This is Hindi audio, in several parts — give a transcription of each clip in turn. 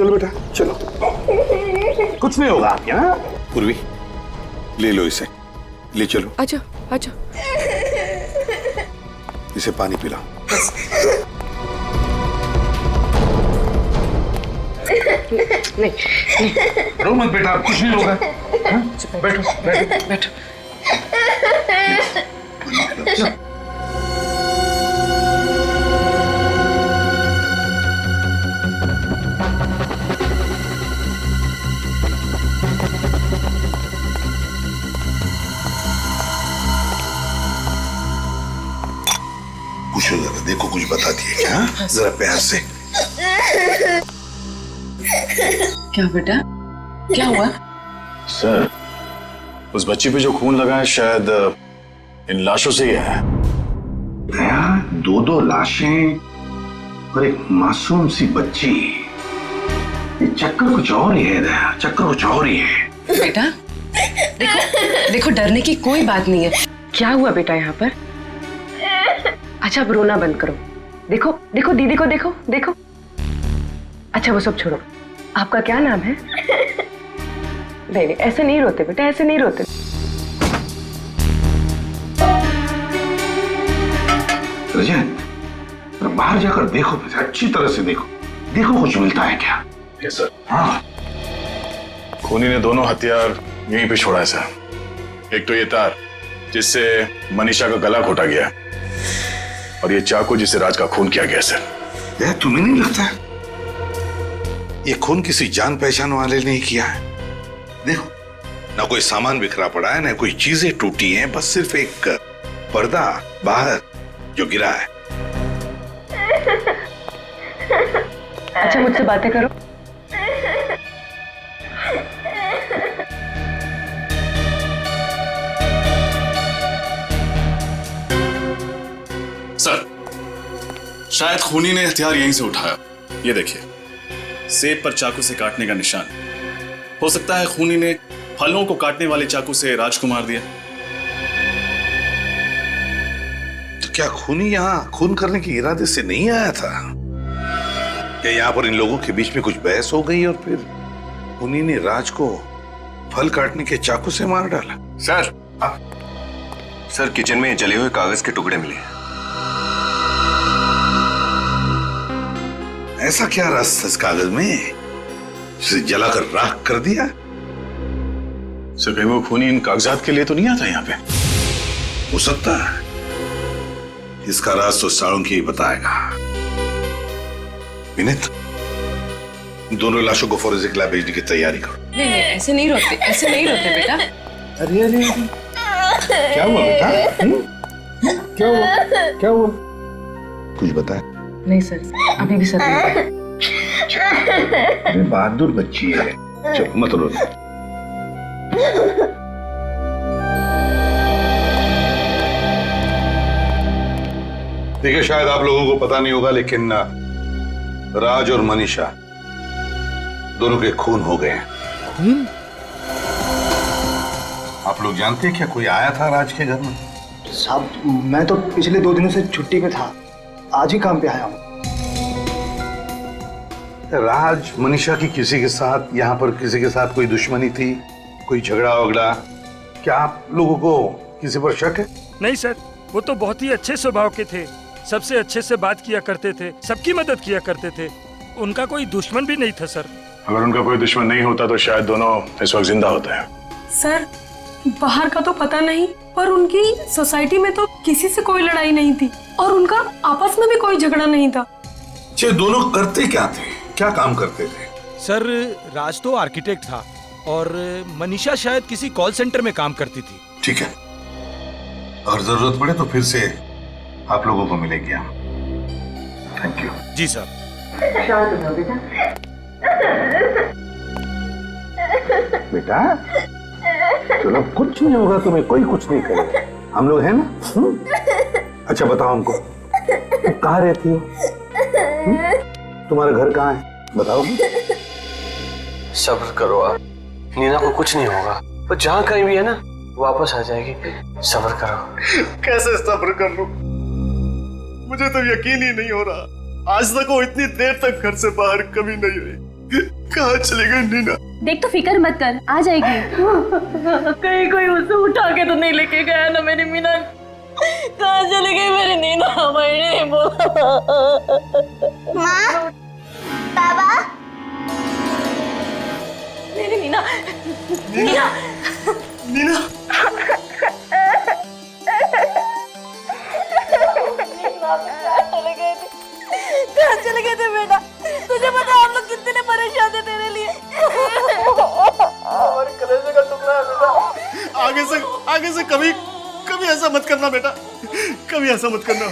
चलो बेटा चलो, कुछ नहीं होगा आपके। हाँ पूर्वी ले लो इसे, ले चलो। अच्छा अच्छा, इसे पानी पिलाओ। नहीं रो मत बेटा, कुछ नहीं होगा। बैठो बैठो बैठो। पूछो जरा, देखो कुछ बता दिए क्या? जरा प्यार से। क्या बेटा, क्या हुआ? सर, उस बच्ची पे जो खून लगा है शायद इन लाशों से ही है। दया, दो लाशें और एक मासूम सी बच्ची, ये चक्कर कुछ और ही है दया, चक्कर कुछ और ही है। बेटा देखो देखो, डरने की कोई बात नहीं है। क्या हुआ बेटा यहाँ पर? अच्छा अब रोना बंद करो। देखो देखो दीदी को देखो देखो। अच्छा वो सब छोड़ो, आपका क्या नाम है? नहीं नहीं ऐसे नहीं रोते बेटा, ऐसे नहीं रोते। रजन, बाहर जाकर देखो, अच्छी तरह से देखो, देखो कुछ मिलता है क्या? Yes sir. हाँ खूनी ने दोनों हथियार यहीं पे छोड़ा है सर। एक तो ये तार जिससे मनीषा का गला घोटा गया, और ये चाकू जिससे राज का खून किया गया सर। तुम्हें नहीं लगता ये खून किसी जान पहचान वाले ने किया है? देखो ना कोई सामान बिखरा पड़ा है, ना कोई चीजें टूटी हैं, बस सिर्फ एक पर्दा बाहर जो गिरा है। अच्छा मुझसे बातें करो। सर, शायद खूनी ने हथियार यहीं से उठाया। ये देखिए, सेब पर चाकू से काटने का निशान। हो सकता है खूनी ने फलों को काटने वाले चाकू से राज को मार दिया। तो क्या खूनी यहाँ खून करने के इरादे से नहीं आया था? क्या यहाँ पर इन लोगों के बीच में कुछ बहस हो गई और फिर खूनी ने राज को फल काटने के चाकू से मार डाला? सर किचन में जले हुए कागज के टुकड़े मिले। ऐसा क्या रस था इस कागज में जिसे जलाकर राख कर दिया? सर कहीं वो खूनी इन कागजात के लिए तो नहीं आता यहाँ पे? हो सकता है, इसका राज तो साळुंकी ही बताएगा। विनीत, दोनों लाशों को फॉरेंसिक लैब भेजने की तैयारी करो। नहीं नहीं ऐसे नहीं रोते, ऐसे नहीं रोते बेटा। अरे अरे क्या हुआ बेटा? क्या हुआ? क्या हुआ? कुछ बता। नहीं सर, अभी भी सर नहीं। अरे बहादुर बच्ची है, चलो मत रो। देखिए शायद आप लोगों को पता नहीं होगा, लेकिन राज और मनीषा दोनों के खून हो गए हैं। खून? आप लोग जानते हैं क्या कोई आया था राज के घर में? साहब मैं तो पिछले 2 दिनों से छुट्टी पे था, आज ही काम पे आया हूँ। राज मनीषा की किसी के साथ, यहाँ पर किसी के साथ कोई दुश्मनी थी, कोई झगड़ा वगड़ा? क्या आप लोगों को किसी पर शक है? नहीं सर, वो तो बहुत ही अच्छे स्वभाव के थे, सबसे अच्छे से बात किया करते थे, सबकी मदद किया करते थे। उनका कोई दुश्मन भी नहीं था सर। अगर उनका कोई दुश्मन नहीं होता तो शायद दोनों इस वक्त जिंदा होते हैं। सर बाहर का तो पता नहीं, पर उनकी सोसाइटी में तो किसी से कोई लड़ाई नहीं थी और उनका आपस में भी कोई झगड़ा नहीं था। ये दोनों करते क्या थे, क्या काम करते थे? सर राज तो आर्किटेक्ट था और मनीषा शायद किसी कॉल सेंटर में काम करती थी। ठीक है, अगर जरूरत पड़े तो फिर से आप लोगों को मिलेंगे हम। Thank you. जी सर। बेटा चलो, कुछ नहीं होगा तुम्हें, कोई कुछ नहीं करेगा, हम लोग हैं ना। अच्छा बताओ हमको, तुम कहाँ रहती हो? तुम्हारा घर कहाँ है बताओगी? सब्र करो आप, नीना को कुछ नहीं होगा, वो जहाँ कहीं भी है ना वापस आ जाएगी। सब्र करो। कैसे सब्र कर लूं? मुझे तो यकीन ही नहीं हो रहा, आज तक वो इतनी देर तक घर से बाहर कभी नहीं हुई। कहाँ चले गए नीना? देख तो फिक्र मत कर, आ जाएगी। कहीं कोई उसे उठा के तो नहीं लेके गया ना मेरी मीना? कहाँ चली गई मेरी नीना? मैंने नहीं बोला। माँ, बाबा, मेरी नीना, नीना, नीना कहाँ चले गए थे बेटा? तुझे पता हम लोग कितने परेशान थे तेरे लिए। और कलेजे का टुकड़ा है बेटा। आगे से कभी ऐसा मत करना बेटा, कभी ऐसा मत करना।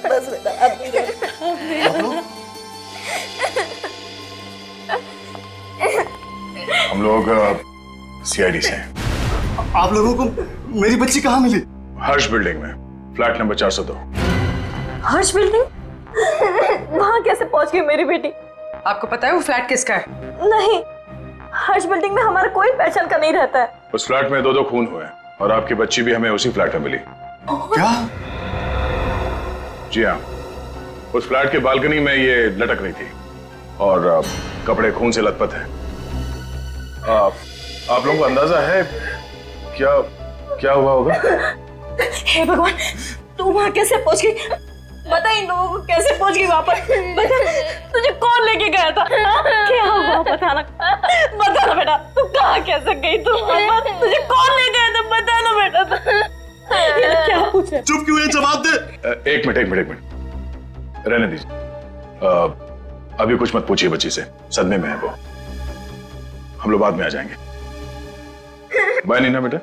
बस बेटा, अब नहीं कर। हम लोग सीआईडी से हैं। आप लोगों को मेरी बच्ची कहाँ मिली? हर्ष बिल्डिंग में, फ्लैट नंबर 402। हर्ष बिल्डिंग? वहाँ कैसे पहुँच गई मेरी बेटी? आपको पता है वो फ्लैट किसका है? नहीं, हर्ष बिल्डिंग में हमारा कोई पहचान का नहीं रहता है। उस फ्लैट में 2 खून हुए और आपकी बच्ची भी हमें उसी फ्लैट में मिली। क्या? जी हाँ, उस फ्लैट के बालकनी में ये लटक रही थी और कपड़े खून से लथपथ हैं। आप लोगों को अंदाजा है क्या हुआ होगा? हे भगवान, तू वहाँ कैसे पहुँच गई? बता इन लोगों को कैसे पहुँच गई वहाँ पर? बता, तुझे कौन लेके गया था? क्या हुआ बता ना बेटा, तू कहाँ कैसे गई? तुझे कौन ले गया था? बता ना बेटा। ये क्या पूछे? चुप क्यों है? जवाब दे। एक मिनट रहने दीजिए। अभी कुछ मत पूछिए बच्ची से, सदमे में है वो। हम लोग बाद में आ जाएंगे। बाय नीना बेटा।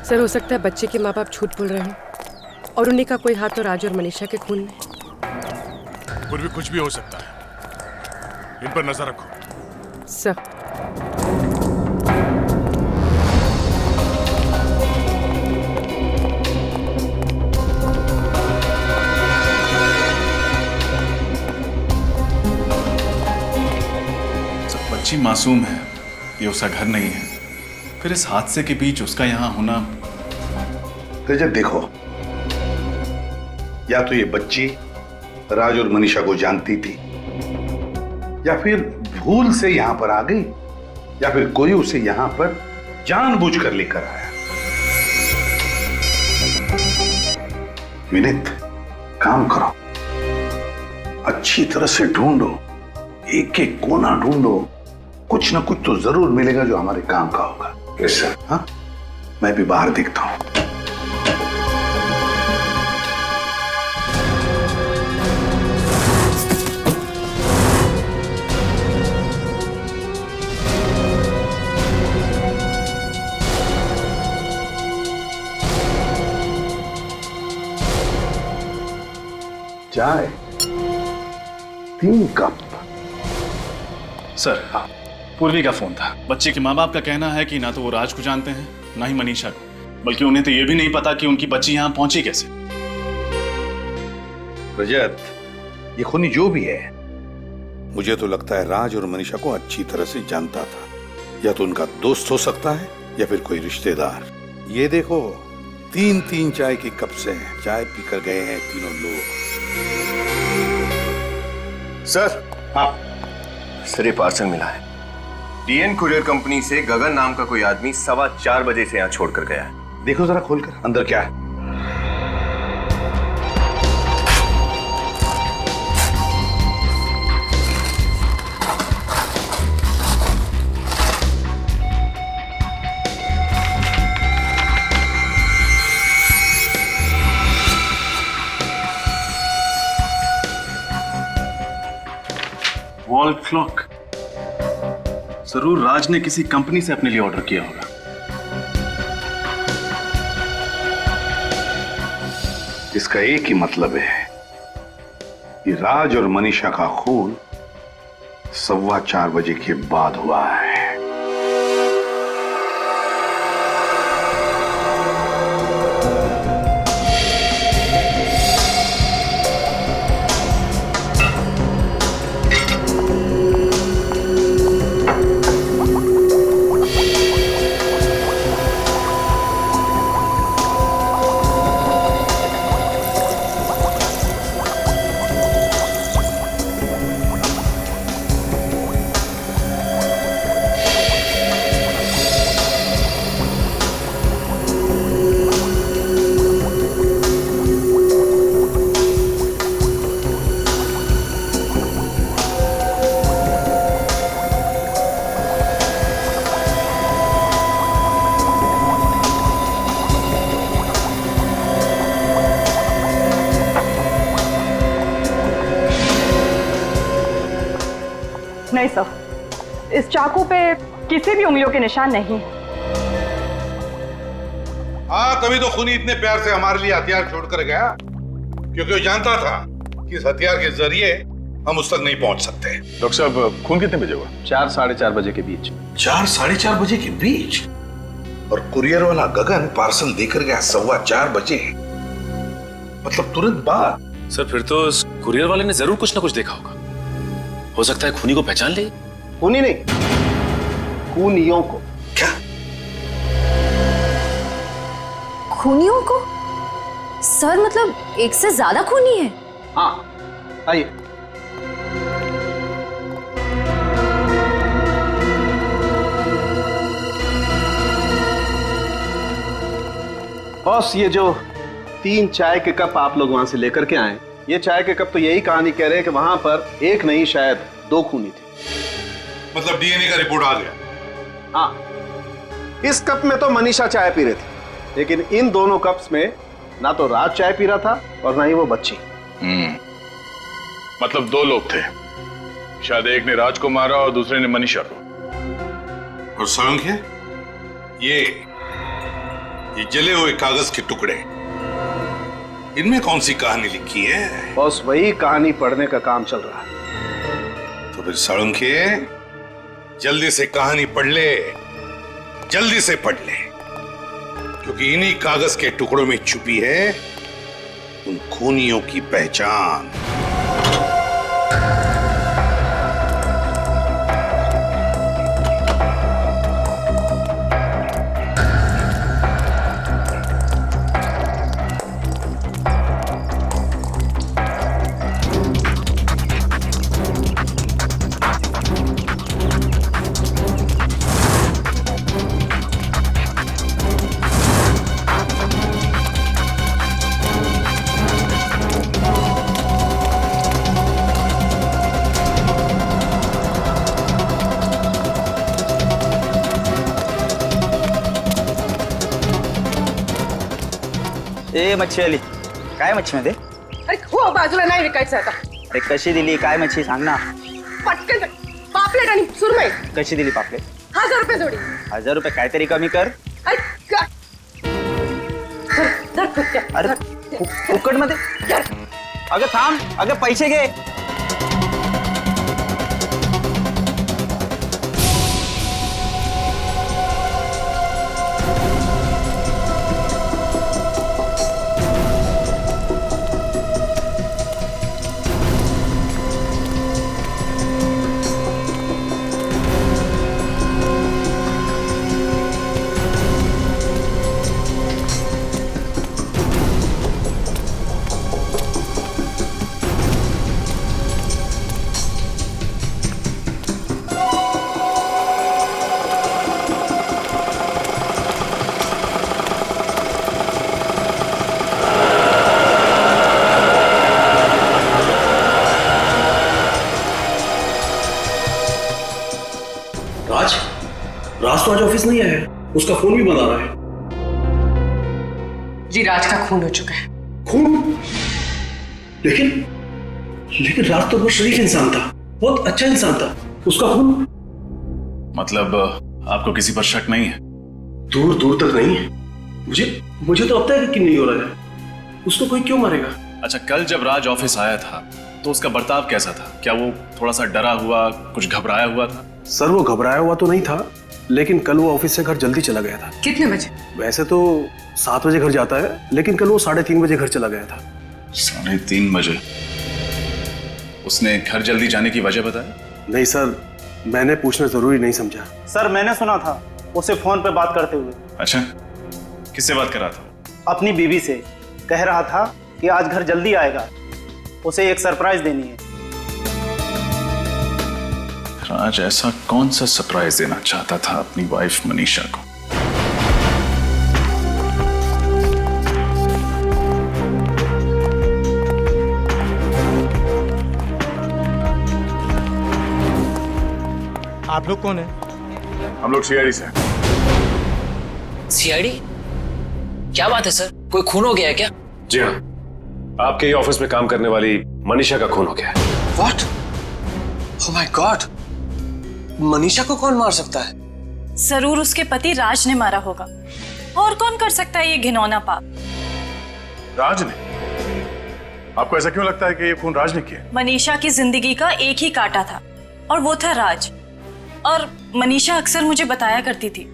सर, हो सकता है बच्चे के माँ बाप झूठ बोल रहे हो और उन्हीं का कोई हाथ तो राज और मनीषा के खून में। पूर्वी कुछ भी हो सकता है, इन पर नजर रखो। सर, बच्ची मासूम है, ये उसका घर नहीं है। फिर इस हादसे के बीच उसका यहाँ होना। रजत देखो, या तो ये बच्ची राज और मनीषा को जानती थी, या फिर भूल से यहां पर आ गई, या फिर कोई उसे यहां पर जानबूझकर लेकर आया। विनीत, काम करो, अच्छी तरह से ढूंढो, एक एक कोना ढूंढो, कुछ ना कुछ तो जरूर मिलेगा जो हमारे काम का होगा। कैसा? हाँ, मैं भी बाहर देखता हूं। चाय 3 कप। सर, हाँ, पूर्वी का फोन था। बच्चे के माँ बाप का कहना है कि ना तो वो राज को जानते हैं, ना ही मनीषा को, बल्कि उन्हें तो ये भी नहीं पता कि उनकी बच्ची यहाँ पहुंची कैसे। रजत, ये खूनी जो भी है, मुझे तो लगता है राज और मनीषा को अच्छी तरह से जानता था। या तो उनका दोस्त हो सकता है या फिर कोई रिश्तेदार। ये देखो, 3-3 चाय की कप से चाय पीकर गए हैं तीनों लोग। सर, हाँ सर, ये पार्सल मिला है। डीएन कुरियर कंपनी से गगन नाम का कोई आदमी 4:15 बजे से यहाँ छोड़कर गया है। देखो जरा खोलकर, अंदर क्या है। Wall clock. जरूर राज ने किसी कंपनी से अपने लिए ऑर्डर किया होगा। इसका एक ही मतलब है कि राज और मनीषा का खून 4:15 बजे के बाद हुआ है। नहीं सर, इस चाकू पे किसी भी उंगलियों के निशान नहीं। हाँ, तभी तो खूनी इतने प्यार से हमारे लिए हथियार छोड़कर गया, क्योंकि वो जानता था कि इस हथियार के जरिए हम उस तक नहीं पहुंच सकते। डॉक्टर साहब, खून कितने बजे हुआ? 4 साढ़े 4 बजे के बीच। 4 साढ़े 4 बजे के बीच? और कुरियर वाला गगन पार्सल देकर गया 4:15 बजे, मतलब तुरंत बाद। सर फिर तो उस कुरियर वाले ने जरूर कुछ ना कुछ देखा होगा। हो सकता है खूनी को पहचान ले। खूनी नहीं, खूनियों को। क्या? खूनियों को? सर मतलब एक से ज्यादा खूनी है? हाँ, आइए। बॉस, ये जो 3 चाय के कप आप लोग वहां से लेकर के आए, ये चाय के कप तो यही कहानी कह रहे हैं कि वहां पर एक नहीं शायद 2 खूनी थे। मतलब डीएनए का रिपोर्ट आ गया? हाँ, इस कप में तो मनीषा चाय पी रही थी, लेकिन इन दोनों कप्स में ना तो राज चाय पी रहा था और ना ही वो बच्ची। मतलब 2 लोग थे, शायद एक ने राज को मारा और दूसरे ने मनीषा को। और सड़ंग ये जले हुए कागज के टुकड़े, इनमें कौन सी कहानी लिखी है? बॉस, वही कहानी पढ़ने का काम चल रहा है। तो फिर सड़ंगे जल्दी से कहानी पढ़ ले, जल्दी से पढ़ ले, क्योंकि इन्हीं कागज के टुकड़ों में छुपी है उन खूनियों की पहचान। ए मच्छी आली, काय मच्छी मध्ये? अरे हो, बाजूला नाही विकायचं आता। अरे कशी दिली, काय मच्छी सांग ना? पटकन पापलेट आणि सुरमई। कशी दिली पापलेट? 1000 रुपये जोडी। 1000 रुपये काहीतरी कमी कर। अरे फुकट मध्ये? अगं थांब, अगं पैसे घे। राज तो आज ऑफिस नहीं आया है, उसका फोन भी बंद आ रहा है। जी, राज का खून हो चुका है। खून? लेकिन राज तो बहुत शरीफ इंसान था, बहुत अच्छा इंसान था, उसका खून? मतलब आपको किसी पर शक नहीं है? दूर दूर तक नहीं है। मुझे तो अब तक यकीन नहीं हो रहा है, उसको कोई क्यों मारेगा? अच्छा, कल जब राज ऑफिस आया था तो उसका बर्ताव कैसा था? क्या वो थोड़ा सा डरा हुआ, कुछ घबराया हुआ था? सर, वो घबराया हुआ तो नहीं था, लेकिन कल वो ऑफिस से घर जल्दी चला गया था। कितने बजे? वैसे तो 7 बजे घर जाता है, लेकिन कल वो 3:30 बजे घर चला गया था। 3:30 बजे? उसने घर जल्दी जाने की वजह बताई? नहीं सर, मैंने पूछना जरूरी नहीं समझा। सर, मैंने सुना था उसे फोन पे बात करते हुए। अच्छा, किससे बात कर रहा था? अपनी बीवी से। कह रहा था कि आज घर जल्दी आएगा, उसे एक सरप्राइज देनी है। राज ऐसा कौन सा सरप्राइज देना चाहता था अपनी वाइफ मनीषा को? आप लोग कौन है? हम लोग सीआईडी से। सीआईडी? क्या बात है सर, कोई खून हो गया है क्या? जी हाँ, आपके ही ऑफिस में काम करने वाली मनीषा का खून हो गया है। What? Oh my God! Manisha को कौन मार सकता है? जरूर उसके पति राज ने मारा होगा। और कौन कर सकता है ये घिनौना पाप? राज ने? आपको ऐसा क्यों लगता है कि ये खून राज ने किया? मनीषा की जिंदगी का एक ही कांटा था और वो था राज। और मनीषा अक्सर मुझे बताया करती थी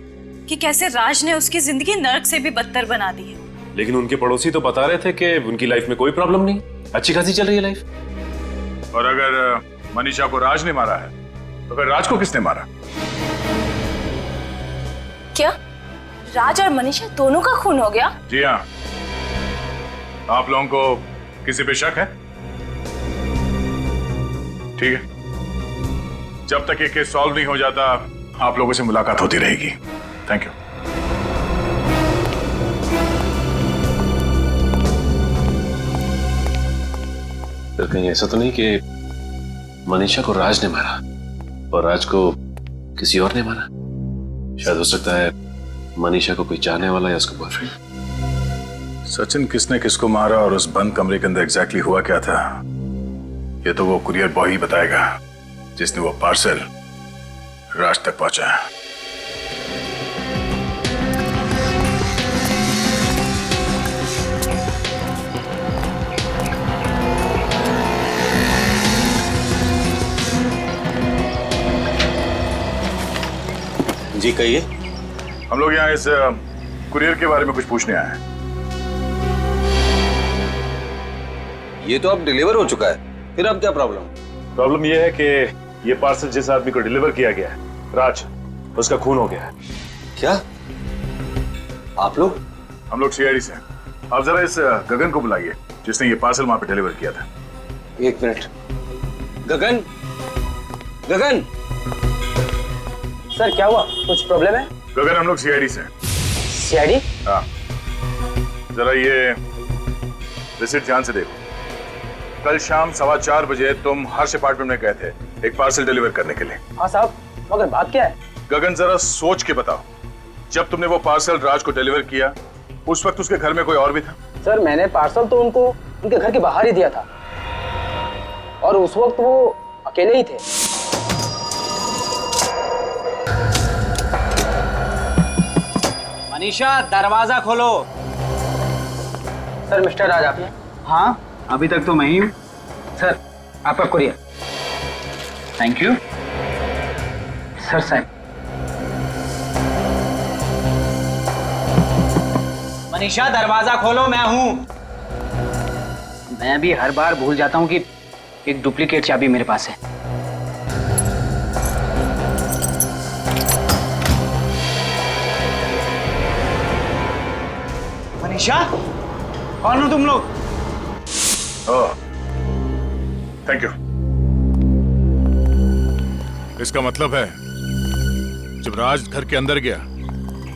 कि कैसे राज ने उसकी जिंदगी नर्क से भी बदतर बना दी है। लेकिन उनके पड़ोसी तो बता रहे थे कि उनकी लाइफ में कोई प्रॉब्लम नहीं, अच्छी खासी चल रही है लाइफ। और अगर मनीषा को राज ने मारा है तो फिर राज को किसने मारा? क्या राज और मनीषा दोनों का खून हो गया? जी हाँ। आप लोगों को किसी पे शक है? ठीक है, जब तक ये केस सॉल्व नहीं हो जाता आप लोगों से मुलाकात होती रहेगी। Thank you. फिर कहीं ऐसा तो नहीं कि मनीषा को राज ने मारा और राज को किसी और ने मारा? शायद हो सकता है मनीषा को कोई चाहने वाला या उसका बॉयफ्रेंड। सचिन किसने किसको मारा और उस बंद कमरे के अंदर एग्जैक्टली हुआ क्या था, ये तो वो कुरियर बॉय ही बताएगा जिसने वो पार्सल राज तक पहुंचाया। जी कहिए। हम लोग यहाँ इस कुरियर के बारे में कुछ पूछने आए हैं। ये तो अब डिलीवर हो चुका है, फिर अब क्या प्रॉब्लम? प्रॉब्लम ये है कि ये पार्सल जिस आदमी को डिलीवर किया गया है राज, उसका खून हो गया है। क्या आप लोग? हम लोग सीआईडी से। आप जरा इस गगन को बुलाइए जिसने ये पार्सल वहां पे डिलीवर किया था। एक मिनट। गगन, गगन सर क्या हुआ, कुछ प्रॉब्लम है? गगन हम लोग सीआईडी से। सीआईडी? हाँ, जरा ये रिसीट ध्यान से देखो। कल शाम 4:15 बजे तुम हर्ष अपार्टमेंट में गए थे एक पार्सल डिलीवर करने के लिए। हाँ साहब, मगर बात क्या है? गगन जरा सोच के बताओ, जब तुमने वो पार्सल राज को डिलीवर किया उस वक्त उसके घर में कोई और भी था? सर मैंने पार्सल तो उनको उनके घर के बाहर ही दिया था और उस वक्त वो अकेले ही थे। मनीषा दरवाजा खोलो। सर मिस्टर राज आप? हाँ अभी तक तो मैं ही हूँ। सर आपका कुरियर। थैंक यू सर साहब। मनीषा दरवाजा खोलो, मैं हूं। मैं भी हर बार भूल जाता हूं कि एक डुप्लीकेट चाबी मेरे पास है। मनीषा, कौन हो तुम लोग? Thank you. इसका मतलब है जब राज घर के अंदर गया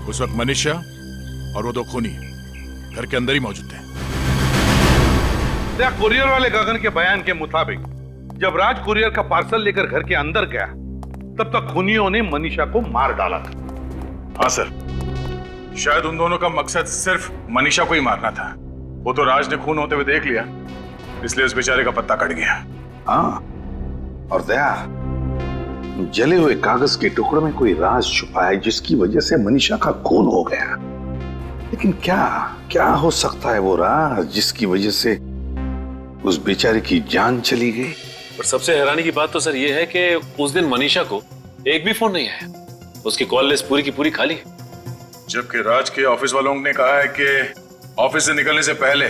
उस वक्त मनीषा और वो दो खूनी घर के अंदर ही मौजूद थे। कुरियर वाले गगन के बयान के मुताबिक जब राज कुरियर का पार्सल लेकर घर के अंदर गया तब तक खूनियों ने मनीषा को मार डाला था। हाँ सर, शायद उन दोनों का मकसद सिर्फ मनीषा को ही मारना था। वो तो राज ने खून होते हुए देख लिया, इसलिए उस बेचारे का पत्ता कट गया। हाँ, और दया, जले हुए कागज के टुकड़े में कोई राज छुपा है जिसकी वजह से मनीषा का खून हो गया। लेकिन क्या क्या हो सकता है वो राज जिसकी वजह से उस बेचारे की जान चली गई? और सबसे हैरानी की बात तो सर ये है कि उस दिन मनीषा को एक भी फोन नहीं आया, उसकी कॉल लिस्ट पूरी की पूरी खाली है। जबकि राज के ऑफिस वालों ने कहा है कि ऑफिस से निकलने से पहले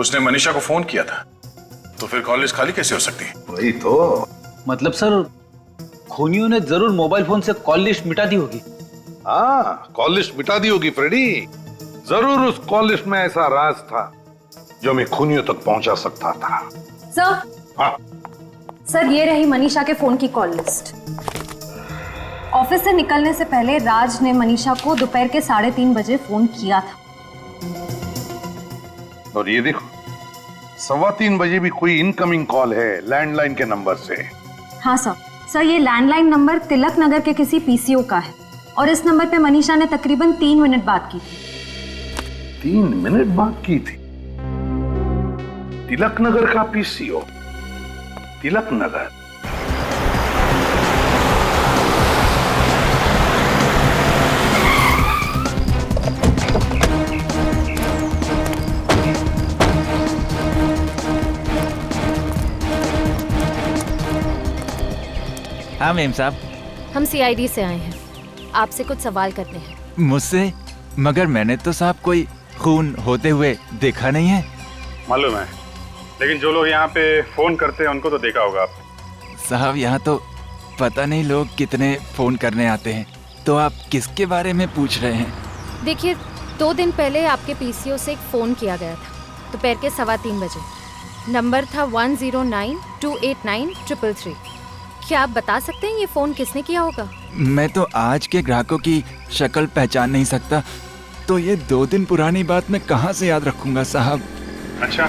उसने मनीषा को फोन किया था, तो फिर कॉल लिस्ट खाली कैसे हो सकती है? वही तो मतलब सर खूनियों ने जरूर मोबाइल फोन से कॉल लिस्ट मिटा दी होगी। हाँ, कॉल लिस्ट मिटा दी होगी फ्रेडी। जरूर उस कॉल लिस्ट में ऐसा राज था जो मैं खूनियों तक पहुंचा सकता था। सर, हाँ सर ये रही मनीषा के फोन की कॉल लिस्ट। ऑफिस से निकलने से पहले राज ने मनीषा को दोपहर के 3:30 बजे फोन किया था। और ये देखो 3:15 बजे भी कोई इनकमिंग कॉल है लैंडलाइन के नंबर से। हाँ सर ये लैंडलाइन नंबर तिलक नगर के किसी पीसीओ का है और इस नंबर पे मनीषा ने तकरीबन 3 मिनट बात की थी। 3 मिनट बात की थी? तिलक नगर का पीसीओ? तिलक नगर? हाँ मेम साहब। हम सीआईडी से आए हैं, आपसे कुछ सवाल करने हैं। मुझसे? मगर मैंने तो साहब कोई खून होते हुए देखा नहीं है। मालूम है, लेकिन जो लोग यहाँ पे फोन करते हैं उनको तो देखा होगा आपने। साहब यहाँ तो पता नहीं लोग कितने फोन करने आते हैं, तो आप किसके बारे में पूछ रहे हैं? देखिए, 2 दिन पहले आपके पीसीओ से एक फ़ोन किया गया था, दोपहर के 3:15 बजे। नंबर था 1092893333। क्या आप बता सकते हैं ये फ़ोन किसने किया होगा? मैं तो आज के ग्राहकों की शक्ल पहचान नहीं सकता, तो ये 2 दिन पुरानी बात मैं कहाँ से याद रखूंगा साहब। अच्छा,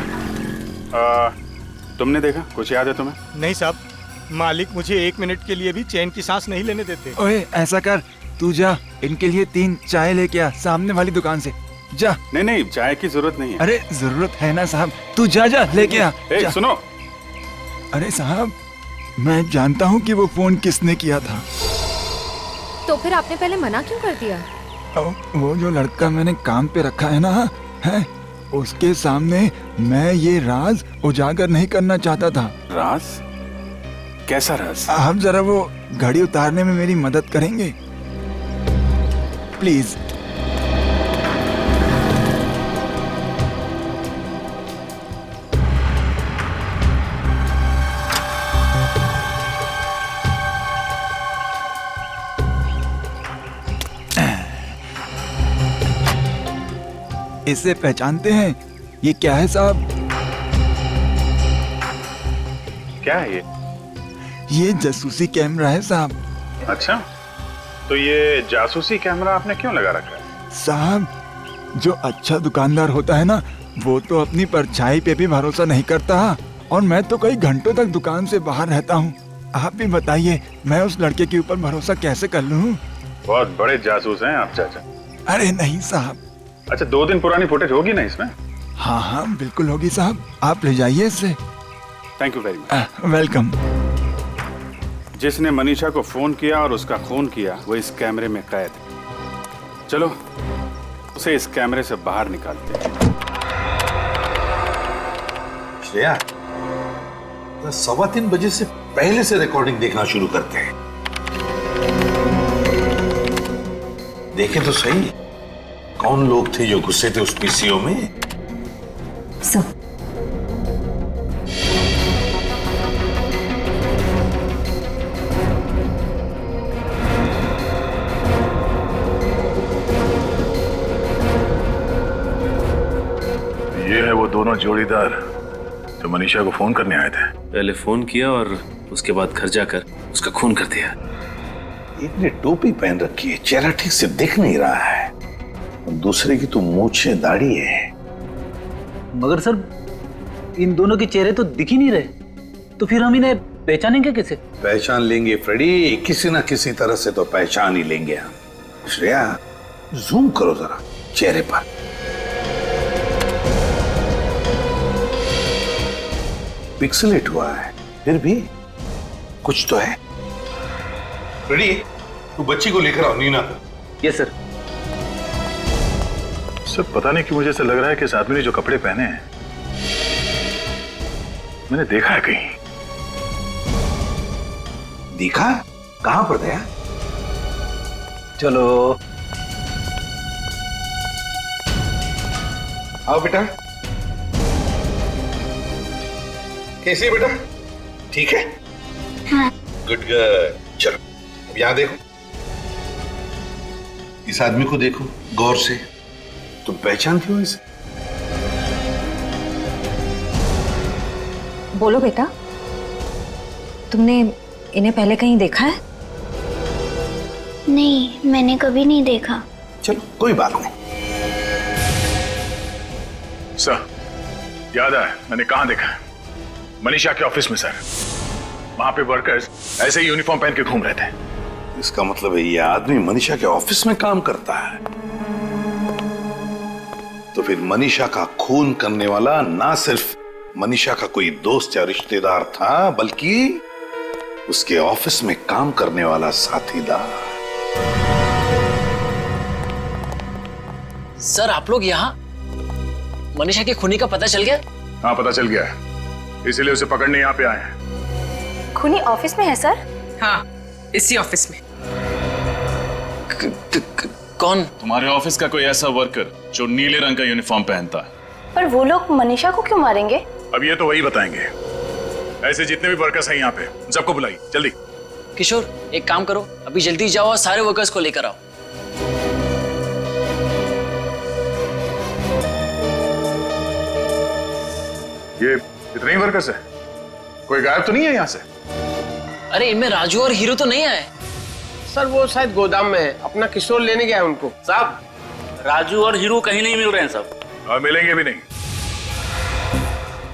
तुमने देखा? कुछ याद है तुम्हें? नहीं साहब, मालिक मुझे 1 मिनट के लिए भी चैन की सांस नहीं लेने देते। ओए ऐसा कर, तू जा इनके लिए 3 चाय लेके आ सामने वाली दुकान से, जा। नहीं, चाय की जरूरत नहीं है। अरे जरूरत है ना साहब, तू जा लेके आ। सुनो। अरे साहब, मैं जानता हूँ कि वो फोन किसने किया था। तो फिर आपने पहले मना क्यों कर दिया? वो जो लड़का मैंने काम पे रखा है ना, है उसके सामने मैं ये राज उजागर नहीं करना चाहता था। राज? कैसा राज? आप जरा वो घड़ी उतारने में मेरी मदद करेंगे प्लीज? इसे पहचानते हैं? ये क्या है साहब? क्या है ये जासूसी कैमरा है साहब। अच्छा, तो ये जासूसी कैमरा आपने क्यों लगा रखा है? साहब, जो अच्छा दुकानदार होता है ना, वो तो अपनी परछाई पे भी भरोसा नहीं करता, और मैं तो कई घंटों तक दुकान से बाहर रहता हूँ। आप भी बताइए, मैं उस लड़के के ऊपर भरोसा कैसे कर लूँ? बहुत बड़े जासूस हैं आप चाचा। अरे नहीं साहब। अच्छा, 2 दिन पुरानी फुटेज होगी ना इसमें? हाँ बिल्कुल होगी साहब, आप ले जाइए इसे। Thank you very much. Welcome. जिसने मनीषा को फोन किया और उसका खून किया, वो इस कैमरे में कैद है। चलो उसे इस कैमरे से बाहर निकालते हैं। श्रेया, 3:15 बजे से पहले से रिकॉर्डिंग देखना शुरू करते हैं। देखें तो सही, कौन लोग थे जो घुसे थे उस पीसीओ में? सब। ये है वो दोनों जोड़ीदार जो मनीषा को फोन करने आए थे। पहले फोन किया और उसके बाद घर जाकर उसका खून कर दिया। एक ने टोपी पहन रखी है, चेहरा ठीक से दिख नहीं रहा है, दूसरे की तो मूंछें दाढ़ी है। मगर सर, इन दोनों के चेहरे तो दिख ही नहीं रहे, तो फिर हम इन्हें पहचानेंगे कैसे? पहचान लेंगे फ्रेडी, किसी ना किसी तरह से तो पहचान ही लेंगे हम। श्रेया, जूम करो जरा चेहरे पर। पिक्सलेट हुआ है, फिर भी कुछ तो है। फ्रेडी, तू बच्ची को लेकर आओ, नीना को। Yes sir. सर, पता नहीं क्यों मुझे ऐसा लग रहा है कि इस आदमी ने जो कपड़े पहने हैं मैंने देखा है कहीं। देखा? कहां पर गया? चलो आओ बेटा। कैसी है बेटा? ठीक है? हाँ। Good good. चलो अब यहां देखो, इस आदमी को देखो गौर से। तुम पहचानती हो इसे? बोलो बेटा, तुमने इन्हें पहले कहीं देखा है? नहीं, मैंने कभी नहीं देखा। चलो कोई बात नहीं। सर, याद है मैंने कहां देखा है? मनीषा के ऑफिस में सर। वहां पे वर्कर्स ऐसे ही यूनिफॉर्म पहन के घूम रहे थे। इसका मतलब है ये आदमी मनीषा के ऑफिस में काम करता है। तो फिर मनीषा का खून करने वाला ना सिर्फ मनीषा का कोई दोस्त या रिश्तेदार था, बल्कि उसके ऑफिस में काम करने वाला साथीदार। सर, आप लोग यहाँ? मनीषा के खूनी का पता चल गया? हाँ, पता चल गया है, इसीलिए उसे पकड़ने यहाँ पे आए हैं। खूनी ऑफिस में है सर? हाँ, इसी ऑफिस में। कौन? तुम्हारे ऑफिस का कोई ऐसा वर्कर जो नीले रंग का यूनिफॉर्म पहनता है। पर वो लोग मनीषा को क्यों मारेंगे? अब ये तो वही बताएंगे। ऐसे जितने भी वर्कर्स हैं यहाँ पे सबको बुलाइए जल्दी। किशोर, एक काम करो, अभी जल्दी जाओ और सारे वर्कर्स को लेकर आओ। ये इतने ही वर्कर्स हैं? कोई गायब तो नहीं है यहाँ से? अरे इनमें राजू और हीरो तो नहीं आए? सर वो शायद गोदाम में है, अपना किशोर लेने गया है उनको। साहब, राजू और हीरो कहीं नहीं मिल रहे हैं साहब। और मिलेंगे भी नहीं,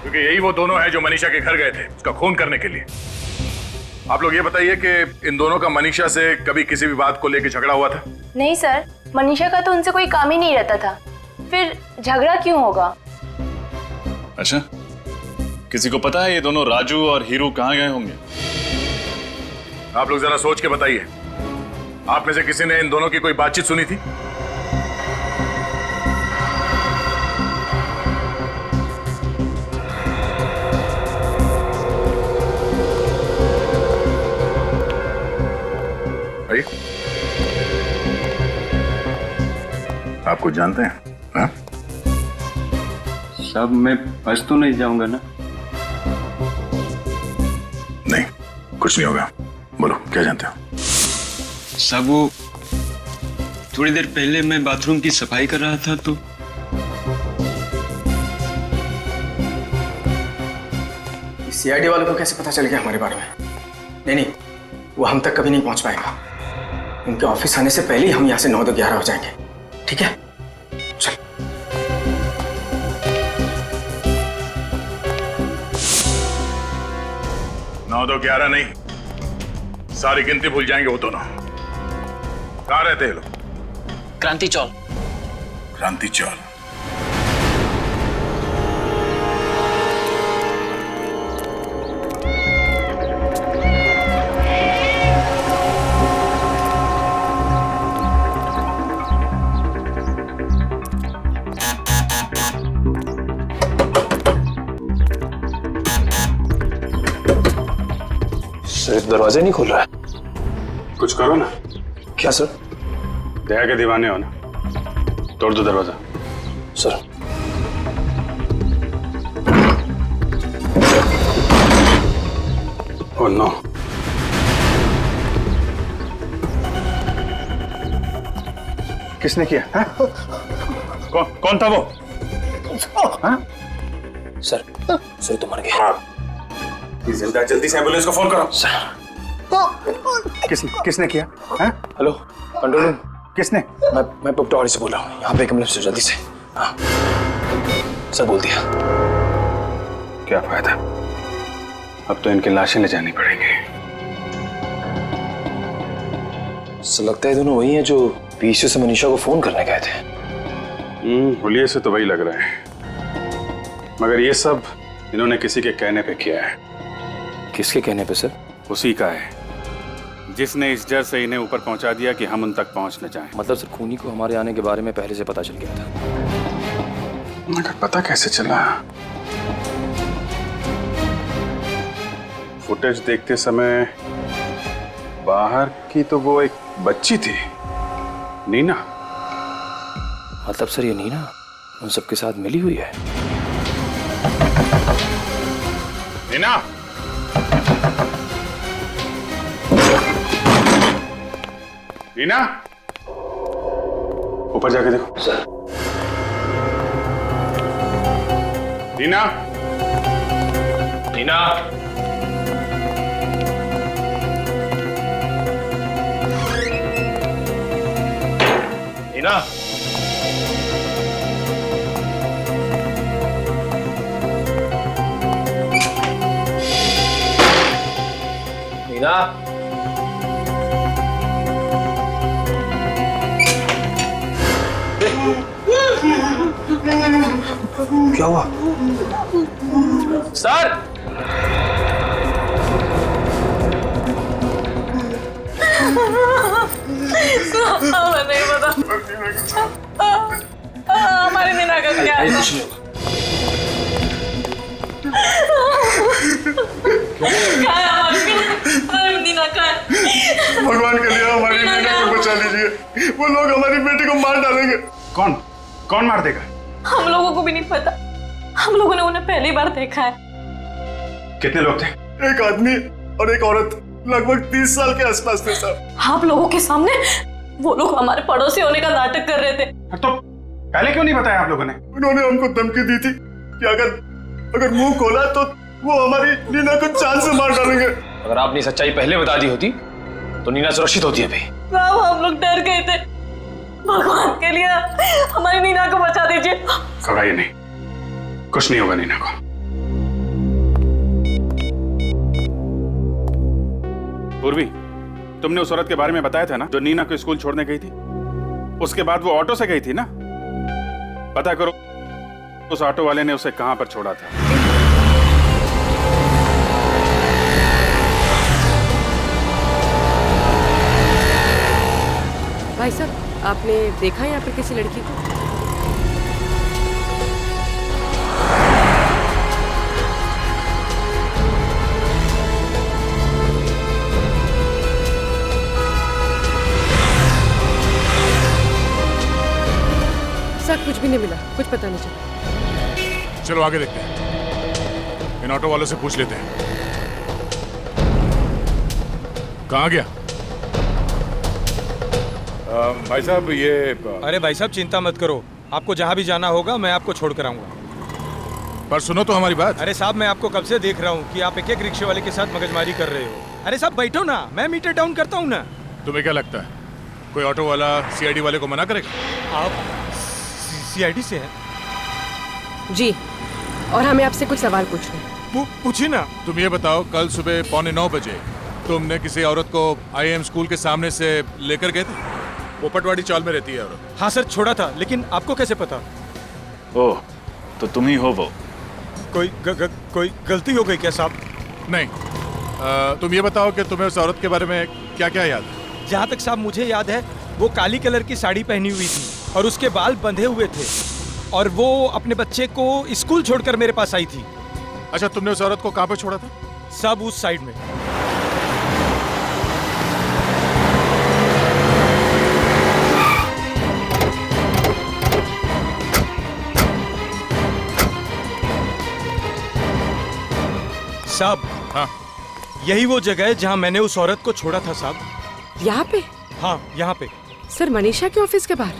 क्योंकि यही वो दोनों हैं जो मनीषा के घर गए थे उसका खून करने के लिए। आप लोग ये बताइए कि इन दोनों का मनीषा से कभी किसी भी बात को लेकर झगड़ा हुआ था? नहीं सर, मनीषा का तो उनसे कोई काम ही नहीं रहता था, फिर झगड़ा क्यों होगा? अच्छा, किसी को पता है ये दोनों राजू और हीरो कहाँ गए होंगे? आप लोग जरा सोच के बताइए, आप में से किसी ने इन दोनों की कोई बातचीत सुनी थी? आप कुछ जानते हैं? हाँ? साहब मैं फंस तो नहीं जाऊंगा ना? नहीं, कुछ नहीं होगा। बोलो क्या जानते हो? साहब वो थोड़ी देर पहले मैं बाथरूम की सफाई कर रहा था तो सीआईडी वालों को कैसे पता चल गया हमारे बारे में? नहीं, वो हम तक कभी नहीं पहुंच पाएगा। उनके ऑफिस आने से पहले ही हम यहाँ से 9-11 हो जाएंगे। ठीक है, चल। 9-11 नहीं, सारी गिनती भूल जाएंगे वो दोनों। कहाँ रहते हैं लोग? क्रांति चौल। क्रांति चौल। दरवाजा नहीं खुल रहा है। कुछ करो ना। क्या सर? दया के दीवाने हो ना, तोड़ दो दरवाजा। सर ओह नो, किसने किया? कौन था वो? सर तो मर गया। जिंदा, जल्दी से एम्बुलेंस को फोन करो। सर किसने किया? Hello control room. किसने? मैं पटवारी से बोल रहा हूँ, यहाँ पे एक एम्बुलेंस जल्दी से। हाँ सर बोल दिया। क्या फायदा, अब तो इनकी लाशें ले जानी पड़ेंगी। सर लगता है दोनों वही हैं जो पीछे से मनीषा को फोन करने गए थे। हुलिये से तो वही लग रहा है, मगर ये सब इन्होंने किसी के कहने पे किया है। किसके कहने पे सर? उसी का है जिसने इस डर से इन्हें ऊपर पहुंचा दिया कि हम उन तक पहुंच न जाएं। मतलब सर खूनी को हमारे आने के बारे में पहले से पता चल गया था। मगर पता कैसे चला? फुटेज देखते समय बाहर की तो वो एक बच्ची थी, नीना। मतलब सर ये नीना उन सबके साथ मिली हुई है? नीना, नीना, ऊपर जाके देखो। सर। नीना, नीना, नीना, नीना, क्या हुआ? सर नहीं पता हमारी नीना का क्या है? कुछ नहीं होगा। हमारी नीना का है? वो लोग हमारी बेटी को मार डालेंगे। कौन कौन मार देगा? हम लोगों को भी नहीं पता, हम लोगों ने उन्हें पहली बार देखा है। कितने लोग थे? एक आदमी और एक औरत, लगभग 30 साल के आसपास थे साहब। आप लोगों के सामने वो लोग हमारे पड़ोसी होने का नाटक कर रहे थे। तो पहले क्यों नहीं बताया आप लोगों ने? उन्होंने हमको धमकी दी थी कि अगर मुंह खोला तो वो हमारी नीना को जान से मार डालेंगे। अगर आपने सच्चाई पहले बता दी होती तो नीना सुरक्षित होती है। साहब हम लोग डर गए थे, भगवान के लिए हमारी नीना को बचा दीजिए। घबराइए नहीं, कुछ नहीं होगा नीना को। पूर्वी, तुमने उस औरत के बारे में बताया था ना जो नीना को स्कूल छोड़ने गई थी? उसके बाद वो ऑटो से गई थी ना? पता करो उस ऑटो वाले ने उसे कहां पर छोड़ा था। भाई साहब, आपने देखा यहाँ पर किसी लड़की को? सर कुछ भी नहीं मिला, कुछ पता नहीं चला। चलो आगे देखते हैं, इन ऑटो वालों से पूछ लेते हैं। कहाँ गया? भाई साहब ये अरे भाई साहब चिंता मत करो, आपको जहाँ भी जाना होगा मैं आपको छोड़ कर आऊंगा। पर सुनो तो हमारी बात। अरे साहब मैं आपको कब से देख रहा हूँ कि आप एक एक रिक्शे वाले के साथ मगजमारी कर रहे हो। अरे साहब बैठो ना, मैं मीटर डाउन करता हूँ ना। तुम्हें क्या लगता है कोई ऑटो वाला सीआईडी वाले को मना करेगा? आप सीआईडी से हैं? जी, और हमें आपसे कुछ सवाल पूछने हैं। पूछिए ना। तुम ये बताओ, कल सुबह 8:45 बजे तुमने किसी औरत को आईएम स्कूल के सामने से लेकर गए थे? वो पटवाड़ी चाल में रहती है औरत। हाँ सर छोड़ा था, लेकिन आपको कैसे पता? ओह, तो तुम ही हो वो। कोई गलती हो गई क्या साहब? नहीं, तुम ये बताओ कि तुम्हें उस औरत के बारे में क्या क्या याद है? जहाँ तक साहब मुझे याद है वो काली कलर की साड़ी पहनी हुई थी और उसके बाल बंधे हुए थे और वो अपने बच्चे को स्कूल छोड़कर मेरे पास आई थी। अच्छा, तुमने उस औरत को कहाँ पे छोड़ा था? सब उस साइड में। साहब हाँ, यही वो जगह है जहाँ मैंने उस औरत को छोड़ा था साहब। यहाँ पे? हाँ यहाँ पे। सर मनीषा के ऑफिस के बाहर?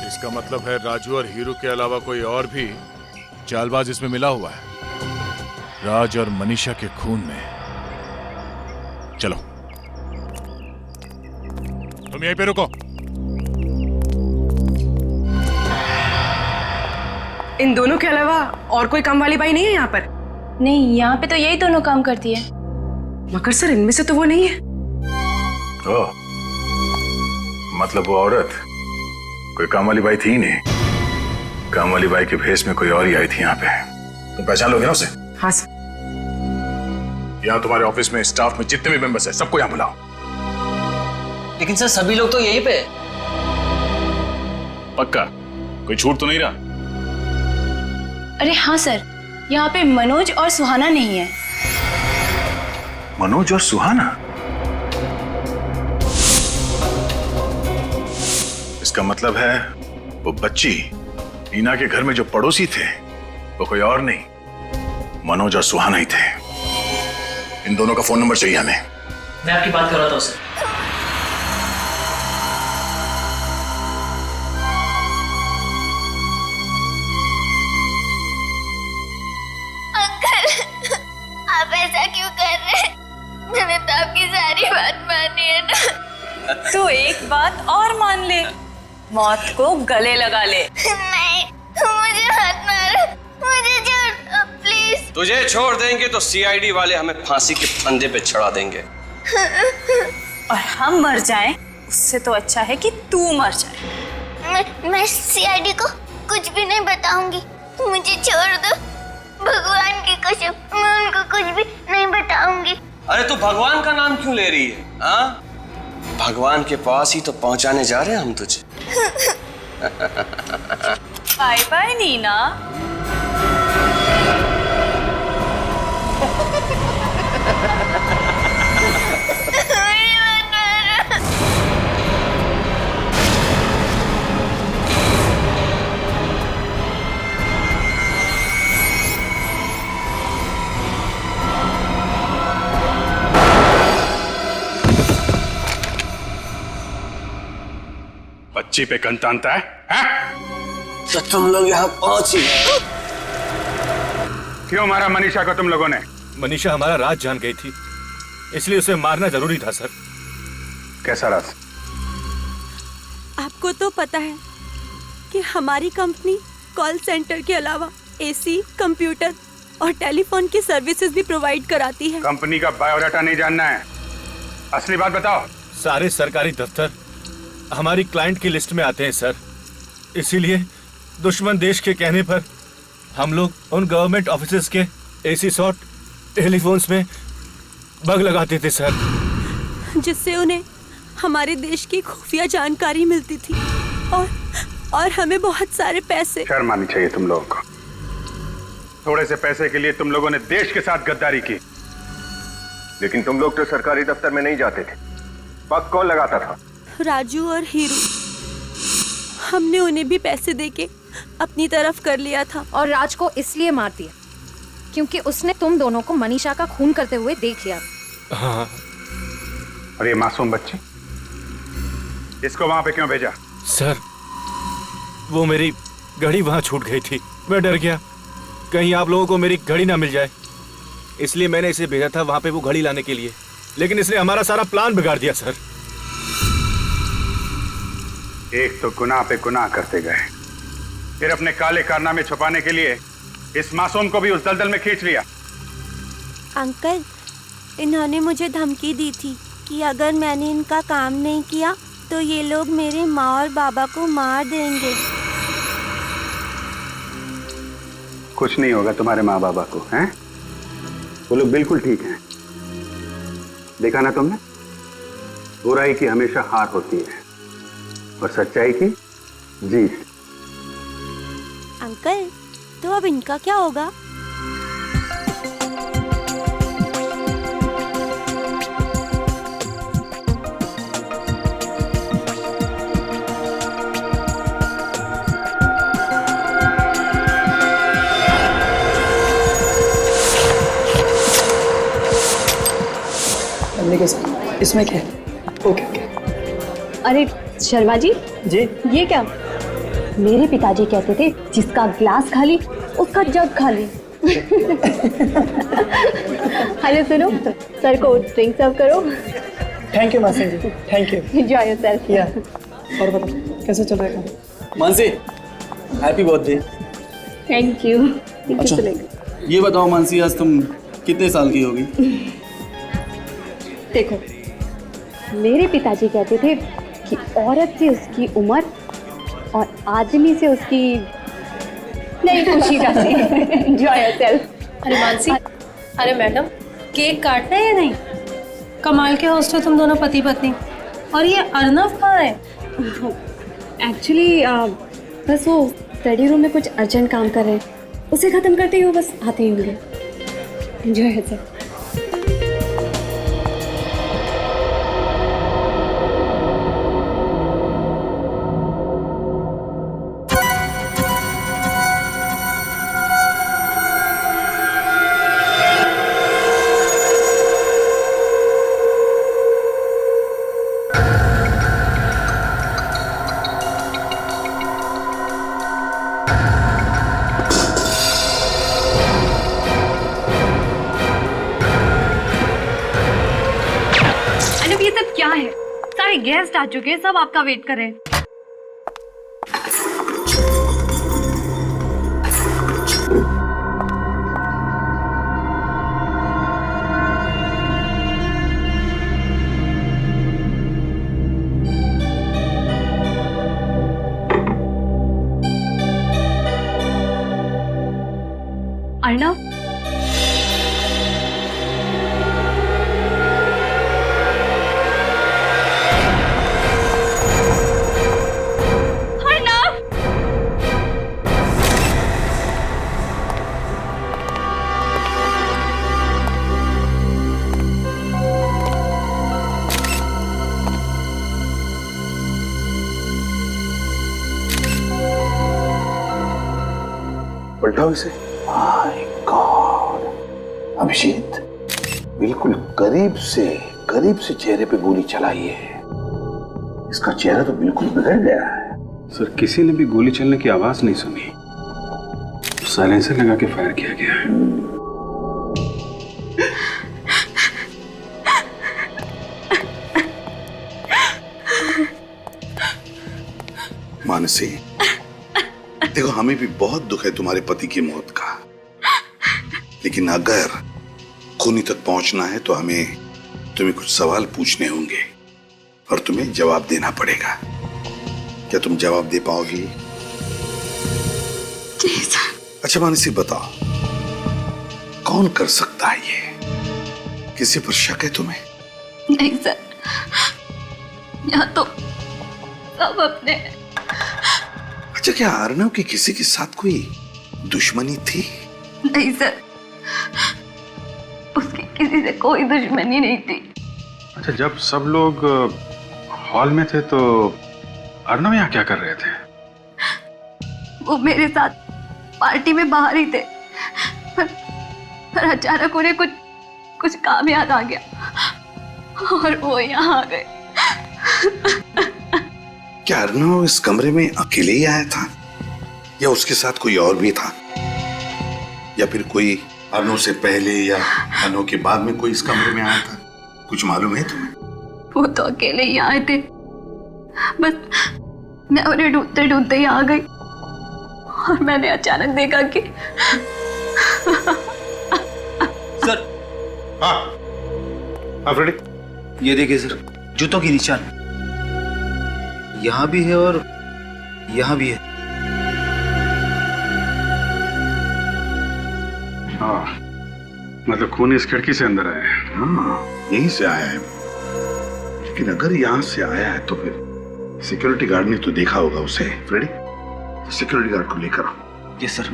इसका मतलब है राजू और हीरू के अलावा कोई और भी चालबाज इसमें मिला हुआ है, राज और मनीषा के खून में। चलो तुम यहीं पे रुको। इन दोनों के अलावा और कोई काम वाली बाई नहीं है यहाँ पर? नहीं, यहाँ पे तो यही दोनों काम करती है। मगर सर इनमें से तो वो नहीं है। ओह, मतलब वो औरत कोई काम वाली बाई थी ही नहीं। काम वाली बाई के भेष में कोई और ही आई थी यहाँ पे। तुम पहचान लोगे ना उसे? हाँ सर। यहाँ तुम्हारे ऑफिस में स्टाफ में जितने भी मेंबर्स हैं सबको यहाँ बुलाओ। लेकिन सर सभी लोग तो यहीं पे। पक्का कोई छूट तो नहीं रहा? अरे हाँ सर, यहाँ पे मनोज और सुहाना नहीं है। मनोज और सुहाना? इसका मतलब है वो बच्ची नीना के घर में जो पड़ोसी थे वो कोई और नहीं, मनोज और सुहाना ही थे। इन दोनों का फोन नंबर चाहिए हमें। मैं आपकी बात कर रहा था उससे। आप ऐसा क्यों कर रहे हैं? मैंने तो आपकी सारी बात मानी है ना। तो एक बात और मान ले, मौत को गले लगा ले। नहीं, मुझे मत मारो, मुझे छोड़ दो प्लीज। तुझे छोड़ देंगे तो सीआईडी वाले हमें फांसी के फंदे पे चढ़ा देंगे। और हम मर जाएं, उससे तो अच्छा है कि तू मर जाए। मैं सीआईडी को कुछ भी नहीं बताऊंगी, मुझे छोड़ दो। भगवान की कसम, मैं उनको कुछ भी नहीं बताऊंगी। अरे तू भगवान का नाम क्यों ले रही है? हाँ, भगवान के पास ही तो पहुंचाने जा रहे हैं हम तुझे। Bye bye Neena. मेरी मत मारो। बच्ची पे कन तानता है, हैं? तो तुम लोग यहाँ पहुंच ही क्यों मारा मनीषा को तुम लोगों ने? मनीषा हमारा राज जान गई थी, इसलिए उसे मारना जरूरी था सर। कैसा राज? आपको तो पता है कि हमारी कंपनी कॉल सेंटर के अलावा एसी, कंप्यूटर और टेलीफोन की सर्विसेज भी प्रोवाइड कराती है। कंपनी का बायोडाटा नहीं जानना है, असली बात बताओ। सारे सरकारी दफ्तर हमारी क्लाइंट की लिस्ट में आते हैं सर, इसीलिए दुश्मन देश के कहने पर हम लोग उन गवर्नमेंट ऑफिसेज के एसी शॉट टेलीफोन्स में बग लगाते थे सर, जिससे उन्हें हमारे देश की खुफिया जानकारी मिलती थी और हमें बहुत सारे पैसे। शर्म आनी चाहिए तुम लोगों को। थोड़े से पैसे के लिए तुम लोगों ने देश के साथ गद्दारी की। लेकिन तुम लोग तो सरकारी दफ्तर में नहीं जाते थे, बग कौन लगाता था? राजू और हीरू। हमने उन्हें भी पैसे देके अपनी तरफ कर लिया था। और राज को इसलिए मार दिया क्योंकि उसने तुम दोनों को मनीषा का खून करते हुए देख लिया। हाँ। और ये मासूम बच्ची, इसको वहां पे क्यों भेजा? सर वो मेरी घड़ी वहां छूट गई थी, मैं डर गया कहीं आप लोगों को मेरी घड़ी ना मिल जाए, इसलिए मैंने इसे भेजा था वहां पे वो घड़ी लाने के लिए, लेकिन इसने हमारा सारा प्लान बिगाड़ दिया सर। एक तो गुनाह पे गुनाह करते गए, फिर अपने काले कारनामे छुपाने के लिए इस मासूम को भी उस दलदल में खींच लिया। अंकल, इन्होंने मुझे धमकी दी थी कि अगर मैंने इनका काम नहीं किया तो ये लोग मेरे माँ और बाबा को मार देंगे। कुछ नहीं होगा तुम्हारे माँ बाबा को, हैं? वो लोग बिल्कुल ठीक हैं। देखा ना तुमने, बुराई की हमेशा हार होती है और सच्चाई की जीत। अंकल, तो अब इनका क्या होगा? इसमें क्या है? ओके। अरे शर्मा जी, ये क्या? मेरे पिताजी कहते थे जिसका ग्लास खाली उसका जग खाली। अरे सुनो, सर को ड्रिंक सर्व करो। थैंक यू मासी जी, थैंक यू। Enjoy yourself. या और बताओ कैसे चल रहा है? Mansi, happy birthday. Thank you. अच्छा, ये बताओ मानसी, आज तुम कितने साल की होगी? देखो, मेरे पिताजी कहते थे कि औरत से उसकी उम्र और आदमी से उसकी नहीं पूछी जाती है। Enjoy yourself. अरे मानसी, अरे मैडम, केक काटना है या नहीं? कमाल के हॉस्टल तुम दोनों पति पत्नी। और ये अर्नव कहाँ है? एक्चुअली बस वो स्टडी रूम में कुछ अर्जेंट काम कर रहे हैं, उसे खत्म करते ही वो बस आते ही होंगे। Enjoy yourself. गेस्ट आ चुके हैं, सब आपका वेट कर रहे हैं। अर्णव, पलटाओ इसे। माय गॉड, अभिषेक बिल्कुल करीब से चेहरे पे गोली चलाई है। इसका चेहरा तो बिल्कुल बिगड़ गया है। सर किसी ने भी गोली चलने की आवाज नहीं सुनी, साइलेंसर लगा के फायर किया गया है। मानसी, देखो हमें भी बहुत दुख है तुम्हारे पति की मौत का, लेकिन अगर खूनी तक पहुंचना है तो हमें तुम्हें कुछ सवाल पूछने होंगे और तुम्हें जवाब देना पड़ेगा। क्या तुम जवाब दे पाओगी? जी सर। अच्छा मानसी बताओ, कौन कर सकता है ये? किसी पर शक है तुम्हें? नहीं सर, यहाँ तो सब अपने। अच्छा, क्या अर्नव की किसी के साथ कोई दुश्मनी थी? नहीं सर, उसकी किसी से कोई दुश्मनी नहीं थी। अच्छा, जब सब लोग हॉल में थे तो अर्नव यहाँ क्या कर रहे थे? वो मेरे साथ पार्टी में बाहर ही थे, पर अचानक उन्हें कुछ काम याद आ गया और वो यहाँ आ गए। क्या अर्नव इस कमरे में अकेले ही आया था या उसके साथ कोई और भी था, या फिर कोई अर्नव से पहले या अर्नव के बाद में कोई इस कमरे में आया था? कुछ मालूम है तुम्हें? वो तो अकेले ही आए थे, बस मैं उन्हें ढूंढते ढूंढते ही आ गई और मैंने अचानक देखा कि सर। हाँ फ्रेडी, ये देखिए सर, जूतों की निशान यहाँ भी है और यहाँ भी है। हाँ, मतलब खून इस खिड़की से अंदर आया है। हाँ, यहीं से आया है, लेकिन अगर यहाँ से आया है तो फिर सिक्योरिटी गार्ड ने तो देखा होगा उसे। फ्रेडी, सिक्योरिटी गार्ड को लेकर आओ। Yes sir.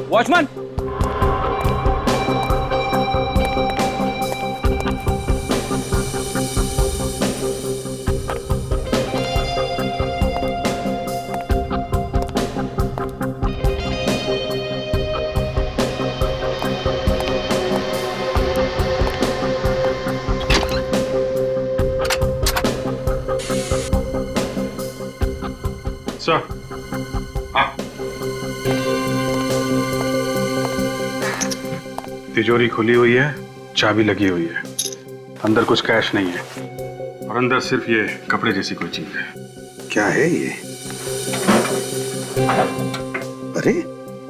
Watchman, sir. हाँ, तिजोरी खुली हुई है, चाबी लगी हुई है, अंदर कुछ कैश नहीं है और अंदर सिर्फ ये कपड़े जैसी कोई चीज है। क्या है ये? अरे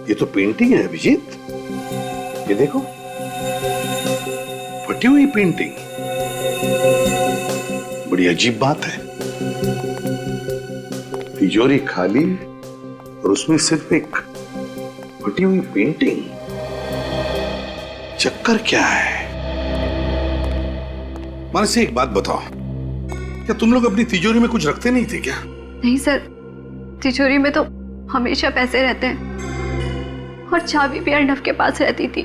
ये तो पेंटिंग है अभिजीत, ये देखो, फटी हुई पेंटिंग। बड़ी अजीब बात है, तिजोरी खाली और उसमें सिर्फ एक फटी हुई पेंटिंग। चक्कर क्या है? मानसी, एक बात बताओ, क्या तुम लोग अपनी तिजोरी में कुछ रखते नहीं थे क्या? नहीं सर, तिजोरी में तो हमेशा पैसे रहते हैं और चाबी भी अर्नव के पास रहती थी।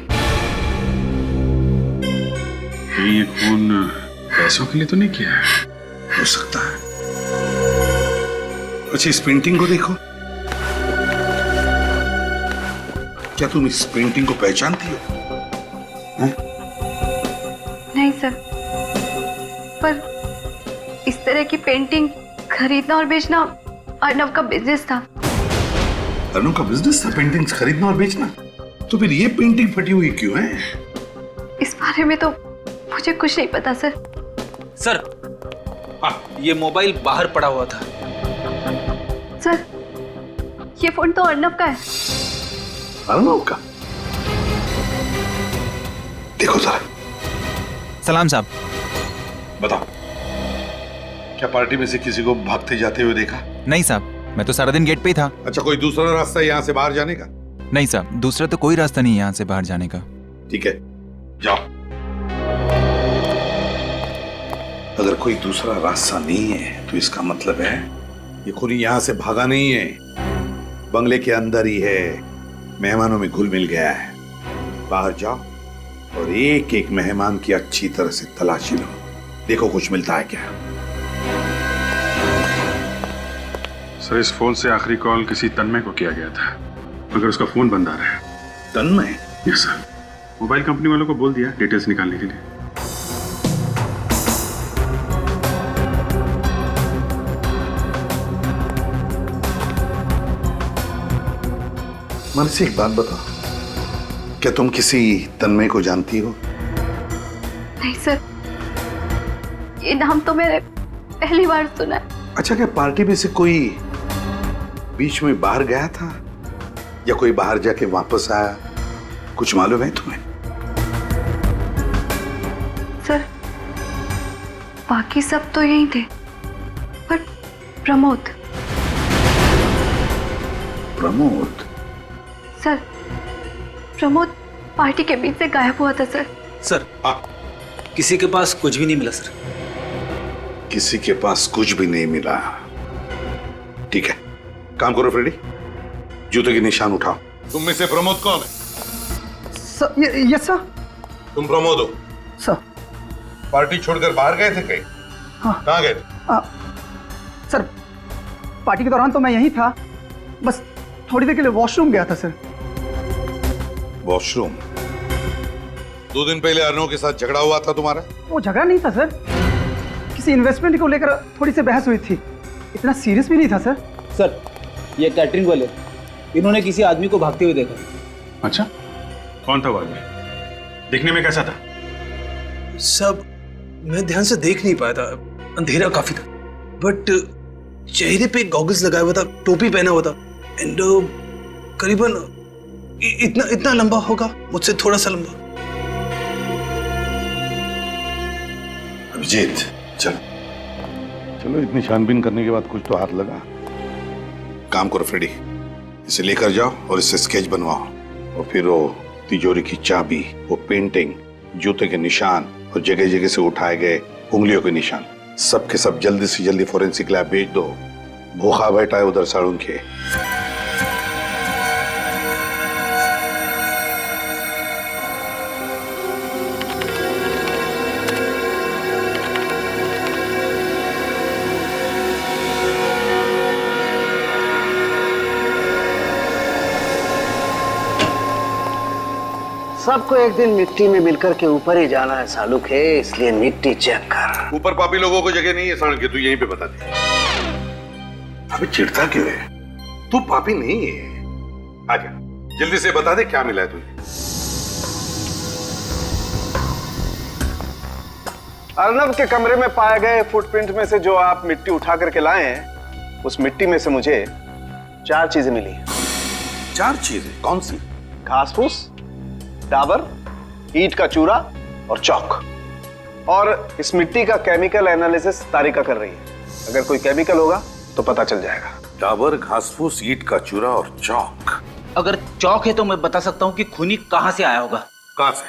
ये खून पैसों के लिए तो नहीं किया है? हो सकता है। अच्छा, इस पेंटिंग को देखो, क्या तुम इस पेंटिंग को पहचानती हो? नहीं सर, पर इस तरह की पेंटिंग खरीदना और बेचना अर्नव का बिजनेस था। अर्नव का बिजनेस था पेंटिंग्स खरीदना और बेचना? तो फिर ये पेंटिंग फटी हुई क्यों है? इस बारे में तो मुझे कुछ नहीं पता सर। सर, ये मोबाइल बाहर पड़ा हुआ था। सर, ये फोन तो अर्नव का है। अर्नव का? देखो जरा। सलाम साहब। बताओ, क्या पार्टी में से किसी को भागते जाते हुए देखा? नहीं साहब, मैं तो सारा दिन गेट पे ही था। अच्छा, कोई दूसरा रास्ता है यहाँ से बाहर जाने का? नहीं साहब, दूसरा तो कोई रास्ता नहीं है यहाँ से बाहर जाने का। ठीक है, जाओ। अगर कोई दूसरा रास्ता नहीं है तो इसका मतलब है ये खूनी यहाँ से भागा नहीं है, बंगले के अंदर ही है, मेहमानों में घुल मिल गया है। बाहर जाओ और एक एक मेहमान की अच्छी तरह से तलाशी लो, देखो कुछ मिलता है क्या। सर, इस फोन से आखिरी कॉल किसी तन्मय को किया गया था, मगर उसका फोन बंद आ रहा है। तन्मय? यस सर, मोबाइल कंपनी वालों को बोल दिया डिटेल्स निकालने के लिए। मनसी एक बात बता, क्या तुम किसी तन्मय को जानती हो? नहीं सर, ये नाम तो मैंने पहली बार सुना है। अच्छा, क्या पार्टी में से कोई बीच में बाहर गया था या कोई बाहर जाके वापस आया, कुछ मालूम है तुम्हें? सर बाकी सब तो यही थे, पर प्रमोद सर, प्रमोद पार्टी के बीच से गायब हुआ था सर। सर किसी के पास कुछ भी नहीं मिला सर। किसी के पास कुछ भी नहीं मिला? ठीक है, काम करो फ्रेडी, जूते के निशान उठाओ। तुम में से प्रमोद कौन है? Yes sir. तुम प्रमोद हो? सर। पार्टी छोड़कर बाहर गए थे कहीं? हाँ। कहाँ गए थे? सर पार्टी के दौरान तो मैं यहीं था, बस थोड़ी देर के लिए वॉशरूम गया था सर। वॉशरूम? 2 दिन पहले अर्नव के साथ झगड़ा हुआ था तुम्हारा? वो झगड़ा नहीं था सर, किसी इन्वेस्टमेंट को लेकर थोड़ी सी बहस हुई थी, इतना सीरियस भी नहीं था सर। सर ये कैटरिंग वाले, इन्होंने किसी आदमी को भागते हुए देखा। अच्छा, कौन था वो आदमी? दिखने में कैसा था? सब मैं ध्यान से देख नहीं पाया था, अंधेरा काफी था, बट चेहरे पे गॉगल्स लगाया हुआ था, टोपी पहना हुआ था, एंड करीबन इतना लंबा होगा, मुझसे थोड़ा सा लंबा। अभिजीत चलो चलो, इतनी छानबीन करने के बाद कुछ तो हाथ लगा। काम करो फ्रेडी, इसे लेकर जाओ और इससे स्केच बनवाओ, और फिर वो तिजोरी की चाबी, वो पेंटिंग, जूते के निशान और जगह जगह से उठाए गए उंगलियों के निशान, सब के सब जल्दी से जल्दी फोरेंसिक लैब भेज दो। भूखा बैठा है उधर साड़ून के। सबको एक दिन मिट्टी में मिलकर के ऊपर ही जाना है सालू के, इसलिए मिट्टी चेक कर। ऊपर पापी लोगों को जगह नहीं है साड़ून के, तू यहीं पे बता दे। अबे चिढ़ता क्यों है? तू पापी नहीं है। आजा जल्दी से बता दे क्या मिला है तुझे। अर्नव के कमरे में पाए गए फुटप्रिंट में से जो आप मिट्टी उठा करके लाए हैं, उस मिट्टी में से मुझे 4 चीजें मिली हैं। 4 चीजें? कौन सी? घास फूस, डाबर, ईंट का चूरा और चौक। और इस मिट्टी का केमिकल एनालिसिस तारिका कर रही है, अगर कोई केमिकल होगा तो पता चल जाएगा। डाबर, घास फूस, ईंट का चूरा और चौक। अगर चौक है तो मैं बता सकता हूँ कि खूनी कहाँ से आया होगा। कहाँ से?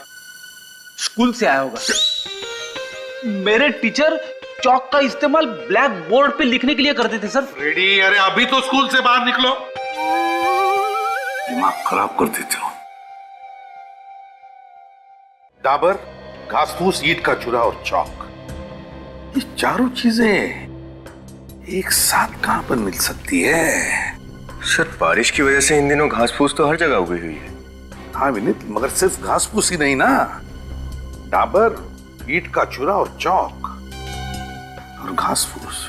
स्कूल से आया होगा। मेरे टीचर चौक का इस्तेमाल ब्लैक बोर्ड पे लिखने के लिए करते थे सर। रेडी, अरे अभी तो स्कूल से बाहर निकलो, दिमाग खराब कर देते हो। डाबर, घास फूस, ईंट का चूरा और चौक, ये चारों चीजें एक साथ कहां पर मिल सकती है? सर बारिश की वजह से इन दिनों घास फूस तो हर जगह उगी हुई है। हाँ विनीत, मगर सिर्फ घास फूस ही नहीं ना, डाबर, ईंट का चूरा और चौक और घास फूस,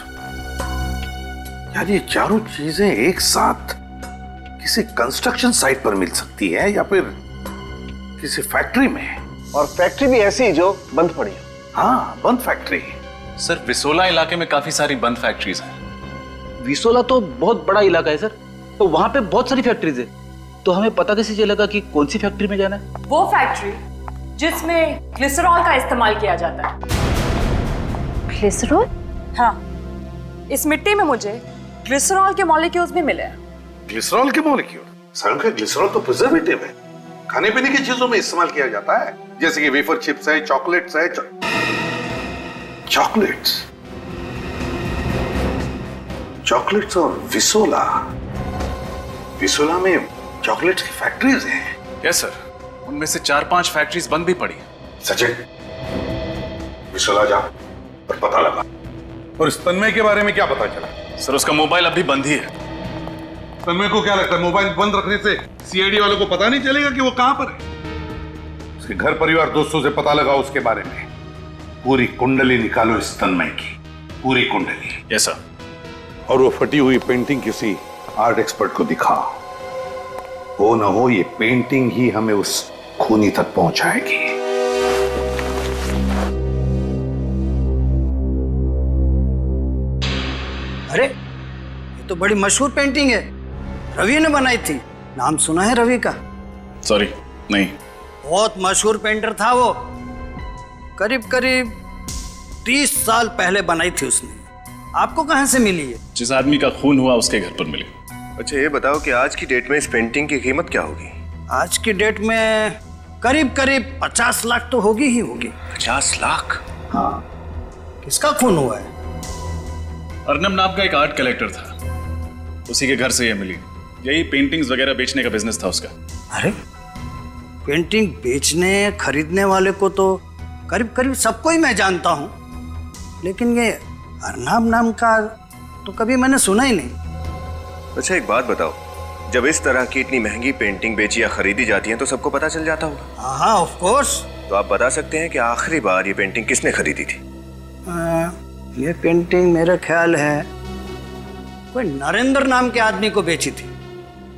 यार ये चारों चीजें एक साथ किसी कंस्ट्रक्शन साइट पर मिल सकती है या फिर किसी फैक्ट्री में। और फैक्ट्री भी ऐसी जो बंद पड़ी है। हाँ, बंद फैक्ट्री। सर विसोला इलाके में काफी सारी बंद फैक्ट्रीज हैं। विसोला तो बहुत बड़ा इलाका है सर, तो वहां पे बहुत सारी फैक्ट्रीज है, तो हमें पता कैसे चलेगा कि कौन सी फैक्ट्री में जाना है? वो फैक्ट्री जिसमें ग्लिसरॉल का इस्तेमाल किया जाता है। ग्लिसरॉल? हाँ, इस मिट्टी में मुझे ग्लिसरॉल के मॉलिक्यूल्स भी मिले हैं। ग्लिसरॉल के मॉलिक्यूल? सारुण का ग्लिसरॉल तो प्रिजर्वेटिव है, खाने पीने की चीजों में इस्तेमाल किया जाता है, जैसे कि वेफर चिप्स है, चॉकलेट्स है। चॉकलेट्स और विसोला। विसोला में चॉकलेट्स की फैक्ट्रीज हैं। यस सर, उनमें से 4-5 फैक्ट्रीज बंद भी पड़ी। सचिन, विसोला जा और पता लगा। और इस तन्मय के बारे में क्या पता चला? सर उसका मोबाइल अभी बंद ही है। तन्मय को क्या लगता है मोबाइल बंद रखने से सीआईडी वालों को पता नहीं चलेगा कि वो कहां पर है? उसके घर परिवार दोस्तों से पता लगा उसके बारे में। पूरी कुंडली निकालो इस तन्मय की, पूरी कुंडली। Yes sir. और वो फटी हुई पेंटिंग किसी आर्ट एक्सपर्ट को दिखाओ। हो ना हो ये पेंटिंग ही हमें उस खूनी तक पहुंचाएगी। अरे ये तो बड़ी मशहूर पेंटिंग है, रवि ने बनाई थी। नाम सुना है रवि का? सॉरी, नहीं। बहुत मशहूर पेंटर था वो। करीब करीब 30 साल पहले बनाई थी उसने। आपको कहां से मिली है? जिस आदमी का खून हुआ उसके घर पर मिली। अच्छा ये बताओ कि आज की डेट में इस पेंटिंग की कीमत क्या होगी? आज की डेट में करीब करीब 50 लाख तो होगी ही होगी। 50 लाख? हाँ। किसका खून हुआ है? अर्नब नाम का एक आर्ट कलेक्टर था, उसी के घर से ये मिली। यही पेंटिंग्स वगैरह बेचने का बिजनेस था उसका। अरे पेंटिंग बेचने खरीदने वाले को तो करीब करीब सबको ही मैं जानता हूँ, लेकिन ये अर्नब नाम का तो कभी मैंने सुना ही नहीं। अच्छा एक बात बताओ, जब इस तरह की इतनी महंगी पेंटिंग बेची या खरीदी जाती है तो सबको पता चल जाता होगा? हाँ ऑफ कोर्स। तो आप बता सकते हैं कि आखिरी बार ये पेंटिंग किसने खरीदी थी? ये पेंटिंग मेरा ख्याल है कोई नरेंद्र नाम के आदमी को बेची थी।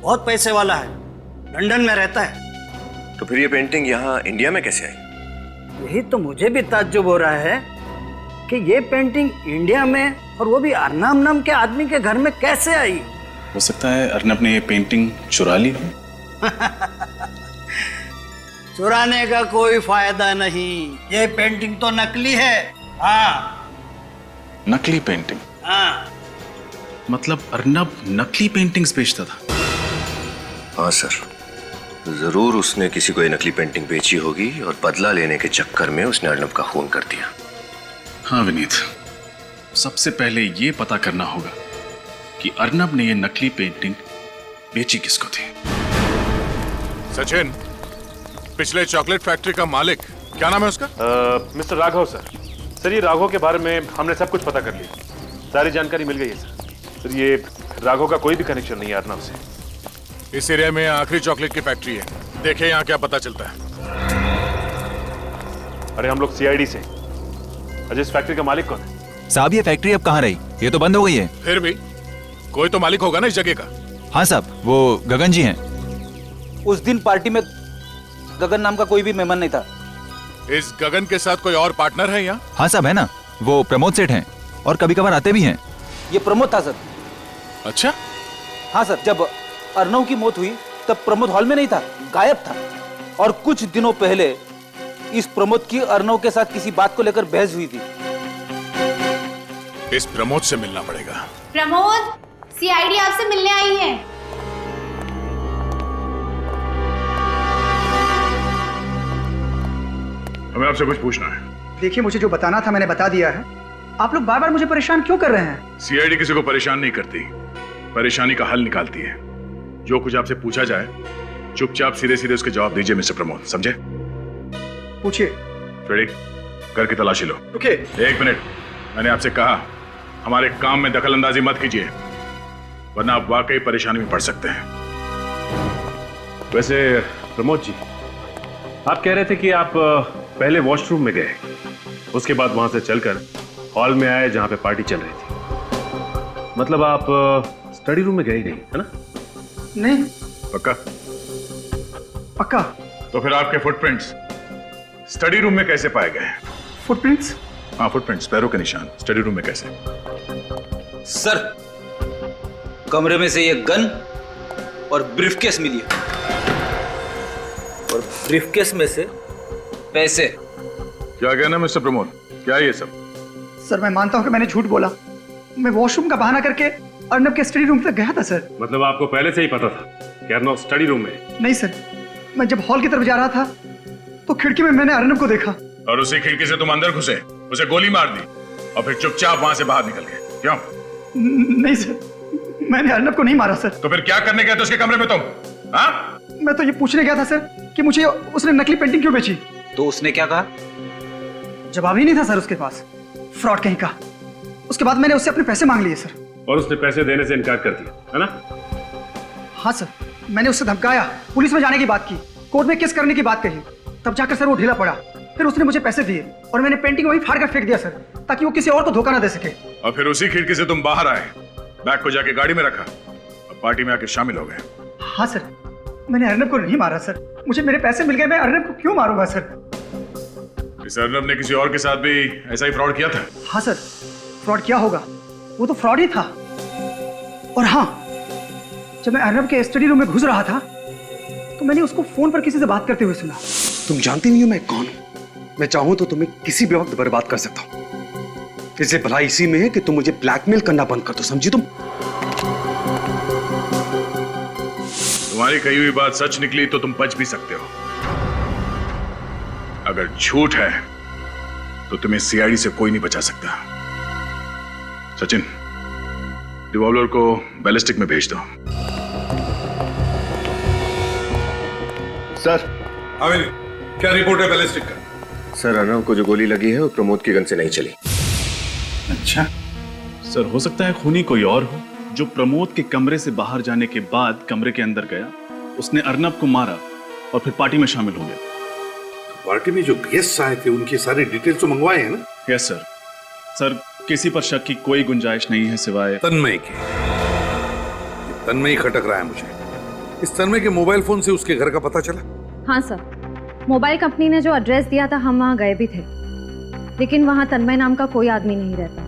बहुत पैसे वाला है, लंदन में रहता है। तो फिर ये पेंटिंग यहाँ इंडिया में कैसे आई? यही तो मुझे भी ताज्जुब हो रहा है कि ये पेंटिंग इंडिया में, और वो भी अर्नब नाम के आदमी के घर में कैसे आई। हो सकता है अर्नब ने ये पेंटिंग चुरा ली हो। चुराने का कोई फायदा नहीं, ये पेंटिंग तो नकली है। हाँ नकली पेंटिंग? हाँ। मतलब अर्नब नकली पेंटिंग्स बेचता था? हाँ सर, जरूर उसने किसी को ये नकली पेंटिंग बेची होगी और बदला लेने के चक्कर में उसने अर्नब का खून कर दिया। हाँ विनीत, सबसे पहले ये पता करना होगा कि अर्नब ने ये नकली पेंटिंग बेची किसको थी। सचिन, पिछले चॉकलेट फैक्ट्री का मालिक क्या नाम है उसका? Mister Raghav sir. सर ये राघव के बारे में हमने सब कुछ पता कर लिया, सारी जानकारी मिल गई है सर। ये राघव का कोई भी कनेक्शन नहीं है अर्नब से। इस एरिया में आखिरी चॉकलेट की फैक्ट्री है, देखिए यहाँ क्या पता चलता है। अरे हम लोग सीआईडी से। अजय इस फैक्ट्री का मालिक कौन है? साहब ये फैक्ट्री अब कहाँ रही? ये तो बंद हो गई है। फिर भी कोई तो मालिक होगा ना इस जगह का। हाँ साहब, वो गगन जी हैं। उस दिन पार्टी में गगन नाम का कोई भी मेहमान नहीं था। इस गगन के साथ कोई और पार्टनर है यहाँ? हाँ साहब है ना, वो प्रमोद सेठ हैं और कभी कभार आते भी हैं। ये प्रमोद था सर। अच्छा? हाँ सर, जब अर्नब की मौत हुई तब प्रमोद हॉल में नहीं था, गायब था। और कुछ दिनों पहले इस प्रमोद की अर्नब के साथ किसी बात को लेकर बहस हुई थी। इस प्रमोद से मिलना पड़ेगा। प्रमोद, सीआईडी आपसे मिलने आई है। हमें आपसे कुछ पूछना है। देखिए मुझे जो बताना था मैंने बता दिया है। आप लोग बार बार मुझे परेशान क्यों कर रहे हैं? सीआईडी किसी को परेशान नहीं करती, परेशानी का हल निकालती है। जो कुछ आपसे पूछा जाए चुपचाप सीधे सीधे उसके जवाब दीजिए मिस्टर प्रमोद, समझे? पूछिए। रेडी? घर की तलाशी लो। ओके। 1 मिनट, मैंने आपसे कहा हमारे काम में दखल अंदाजी मत कीजिए, वरना आप वाकई परेशानी में पड़ सकते हैं। वैसे प्रमोद जी, आप कह रहे थे कि आप पहले वॉशरूम में गए, उसके बाद वहां से चलकर हॉल में आए जहां पे पार्टी चल रही थी। मतलब आप स्टडी रूम में गए ही नहीं, है ना? नहीं। पक्का? पक्का। तो फिर आपके फुटप्रिंट्स स्टडी रूम में कैसे पाए गए? फुटप्रिंट्स? हाँ फुटप्रिंट्स, पैरों के निशान स्टडी रूम में कैसे? सर कमरे में से ये गन और ब्रीफकेस मिली है, और ब्रीफकेस में से पैसे। क्या कहना मिस्टर प्रमोद, क्या है ये सब? सर मैं मानता हूं कि मैंने झूठ बोला। मैं वॉशरूम का बहाना करके अर्नब के स्टडी रूम तक गया था सर। मतलब आपको पहले से ही पता था कि अर्नब स्टडी रूम में? नहीं सर, मैं जब हॉल की तरफ जा रहा था तो खिड़की में मैंने अर्नब को देखा। और उसी खिड़की से तुम अंदर घुसे, उसे गोली मार दी और फिर चुपचाप वहां से बाहर निकल गए, क्यों? नहीं सर, मैंने अर्नब को नहीं मारा सर। तो फिर क्या करने गए थे उसके कमरे में तुम? हाँ? मैं तो ये पूछने गया था सर कि मुझे उसने नकली पेंटिंग क्यों बेची। तो उसने क्या कहा? जवाब ही नहीं था सर उसके पास, फ्रॉड कहीं का। उसके बाद मैंने उससे अपने पैसे मांग लिए सर। और उसने पैसे देने से इनकार कर दिया, है ना? हाँ सर, मैंने उससे धमकाया, पुलिस में जाने की बात की, कोर्ट में केस करने की बात कही, तब जाकर सर वो ढीला पड़ा। फिर उसने मुझे पैसे दिए और मैंने पेंटिंग वहीं फाड़ कर फेंक दिया सर, ताकि वो किसी और को धोखा ना दे सके। और फिर उसी खिड़की से तुम बाहर आए, बैग को जाके गाड़ी में रखा और पार्टी में आके शामिल हो गए। हाँ सर, मैंने अर्नब को नहीं मारा सर। मुझे मेरे पैसे मिल गए, मैं अर्नब को क्यों मारूंगा सर? इस अर्नब ने किसी और के साथ भी ऐसा ही फ्रॉड किया था? हाँ सर, फ्रॉड किया होगा, वो तो फ्रॉड ही था। और हाँ, जब मैं अर्नब के स्टडी रूम में घुस रहा था तो मैंने उसको फोन पर किसी से बात करते हुए सुना। तुम जानती नहीं हो मैं कौन हूं। मैं चाहूं तो तुम्हें किसी भी वक्त बर्बाद कर सकता हूं। इसलिए भलाई इसी में है कि तुम मुझे ब्लैकमेल करना बंद कर दो, समझी तुम? तुम्हारी कही हुई बात सच निकली तो तुम बच भी सकते हो, अगर झूठ है तो तुम्हें सीआईडी से कोई नहीं बचा सकता। सचिन, रिवॉल्वर को बैलिस्टिक में भेज दो। सर। आमिर, क्या रिपोर्ट है बैलिस्टिक का? सर, अर्नव को जो गोली लगी है वो प्रमोद की गन से नहीं चली। अच्छा सर, हो सकता है खूनी कोई और हो जो प्रमोद के कमरे से बाहर जाने के बाद कमरे के अंदर गया, उसने अर्नब को मारा और फिर पार्टी में शामिल हो गया। पार्टी में जो गेस्ट आए थे उनकी सारी डिटेल्स तो मंगवाए हैं ना? Yes sir. सर, किसी पर शक की कोई गुंजाइश नहीं है सिवाय तन्मय के। तन्मय खटक रहा है मुझे। इस तन्मय के मोबाइल फोन से उसके घर का पता चला? हाँ सर, मोबाइल कंपनी ने जो एड्रेस दिया था हम वहाँ गए भी थे, लेकिन वहाँ तन्मय नाम का कोई आदमी नहीं रहता।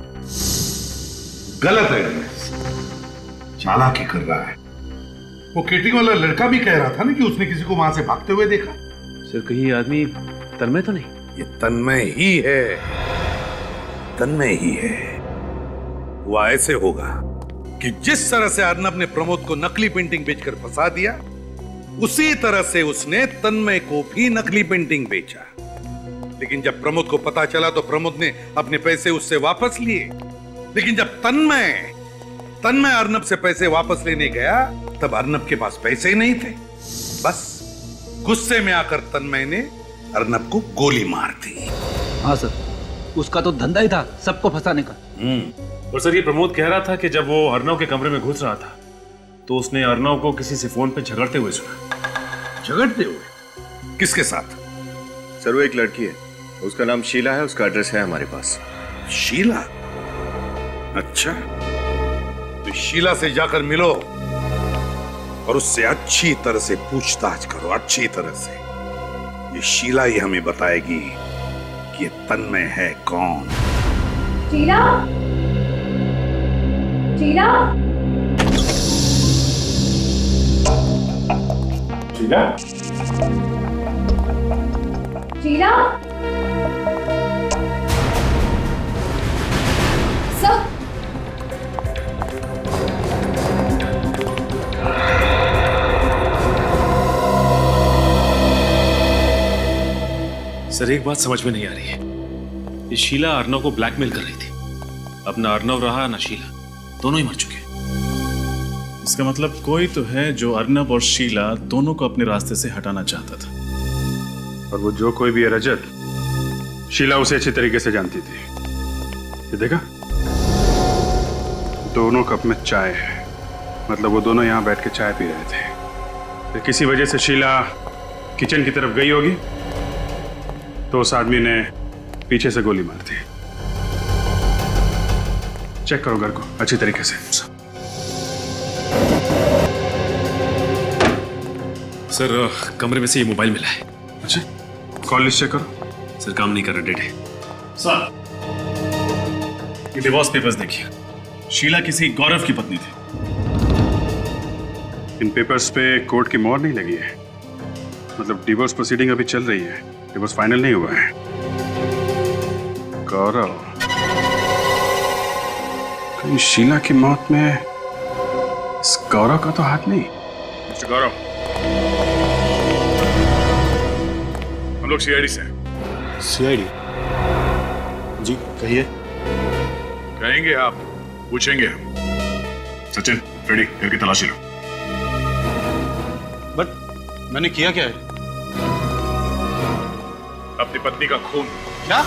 गलत एड्रेस, चालाकी कर रहा है। वो केटरिंग वाला लड़का भी कह रहा था ना कि उसने किसी को वहां से भागते हुए देखा। सर, कहीं ये आदमी तन्मय तो नहीं? ये तन्मय ही है, तन्मय ही है। वो ऐसे होगा कि जिस तरह से अर्नब ने प्रमोद को नकली पेंटिंग बेचकर फंसा दिया, उसी तरह से उसने तन्मय को भी नकली पेंटिंग बेचा। लेकिन जब प्रमोद को पता चला तो प्रमोद ने अपने पैसे उससे वापस लिए। लेकिन जब तन्मय अर्नब से पैसे वापस लेने गया तब अर्नब के पास पैसे ही नहीं थे। बस गुस्से में आकर तन्मय ने अर्नब को गोली मार दी। हाँ सर, उसका तो धंधा ही था सबको फंसाने का। और सर, ये प्रमोद कह रहा था कि जब वो अर्नव के कमरे में घुस रहा था तो उसने अर्नव को किसी से फोन पे झगड़ते हुए सुना। झगड़ते हुए? किसके साथ? सर, वो एक लड़की है, उसका नाम शीला है, उसका एड्रेस है हमारे पास। शीला? अच्छा, तो शीला से जाकर मिलो और उससे अच्छी तरह से पूछताछ करो, अच्छी तरह से। ये शीला ही हमें बताएगी कि ये तन्मय है कौन। शीला? शीला? शीला? शीला? सर, सर, एक बात समझ में नहीं आ रही है। ये शीला अर्नव को ब्लैकमेल कर रही थी। अब ना अर्नव रहा ना शीला, दोनों ही मर चुके। इसका मतलब कोई तो है जो अर्नब और शीला दोनों को अपने रास्ते से हटाना चाहता था। और वो जो कोई भी है रजत, शीला उसे अच्छी तरीके से जानती थी। ये देखा, दोनों कप में चाय है, मतलब वो दोनों यहाँ बैठ के चाय पी रहे थे। फिर किसी वजह से शीला किचन की तरफ गई होगी तो उस आदमी ने पीछे से गोली मार दी। चेक करो घर को अच्छी तरीके से। सर, कमरे में से ये मोबाइल मिला है। अच्छा, कॉल लिस्ट चेक करो। सर, काम नहीं कर रहा, डेड है। सर, ये डिवोर्स पेपर्स देखिए। शीला किसी गौरव की पत्नी थी। इन पेपर्स पे कोर्ट की मोहर नहीं लगी है, मतलब डिवोर्स प्रोसीडिंग अभी चल रही है, डिवोर्स फाइनल नहीं हुआ है। गौरव, कहीं शीला की मौत में इस गौरव का तो हाथ नहीं? मिस्टर गौरव, हम लोग सीआईडी से हैं। सीआईडी? जी कहिए। कहेंगे आप, पूछेंगे हम। सचिन, रेडी, घर की तलाशी लो। बट मैंने किया क्या है? अपनी पत्नी का खून। क्या?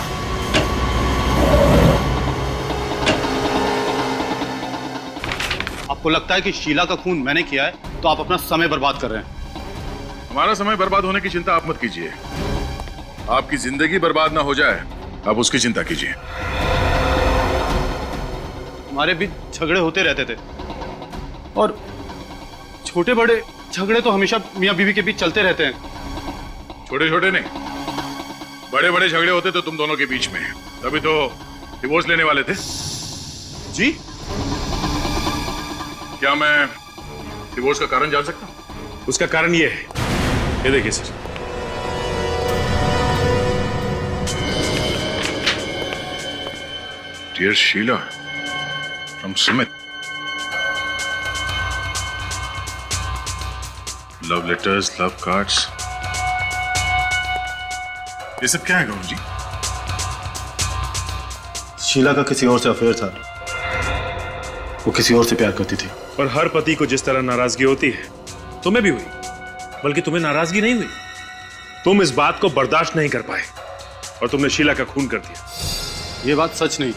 आपको लगता है कि शीला का खून मैंने किया है तो आप अपना समय बर्बाद कर रहे हैं। हमारा समय बर्बाद होने की चिंता आप मत कीजिए। आपकी जिंदगी बर्बाद ना हो जाए, आप उसकी चिंता कीजिए। हमारे बीच झगड़े होते रहते थे और छोटे बड़े झगड़े तो हमेशा मियाँ बीवी के बीच चलते रहते हैं। छोटे छोटे नहीं, बड़े बड़े झगड़े होते तो तुम दोनों के बीच में, तभी तो डिवोर्स लेने वाले थे। जी? क्या मैं डिवोर्स का कारण जान सकता हूँ? उसका कारण ये है, ये देखिए sir, dear Sheela from Sumit, love letters, love cards, ये सब क्या है गौरव जी? शीला का किसी और से अफेयर था, वो किसी और से प्यार करती थी। और हर पति को जिस तरह नाराजगी होती है, तुम्हें भी हुई, बल्कि तुम्हें नाराजगी नहीं हुई, तुम इस बात को बर्दाश्त नहीं कर पाए और तुमने शीला का खून कर दिया। ये बात सच नहीं।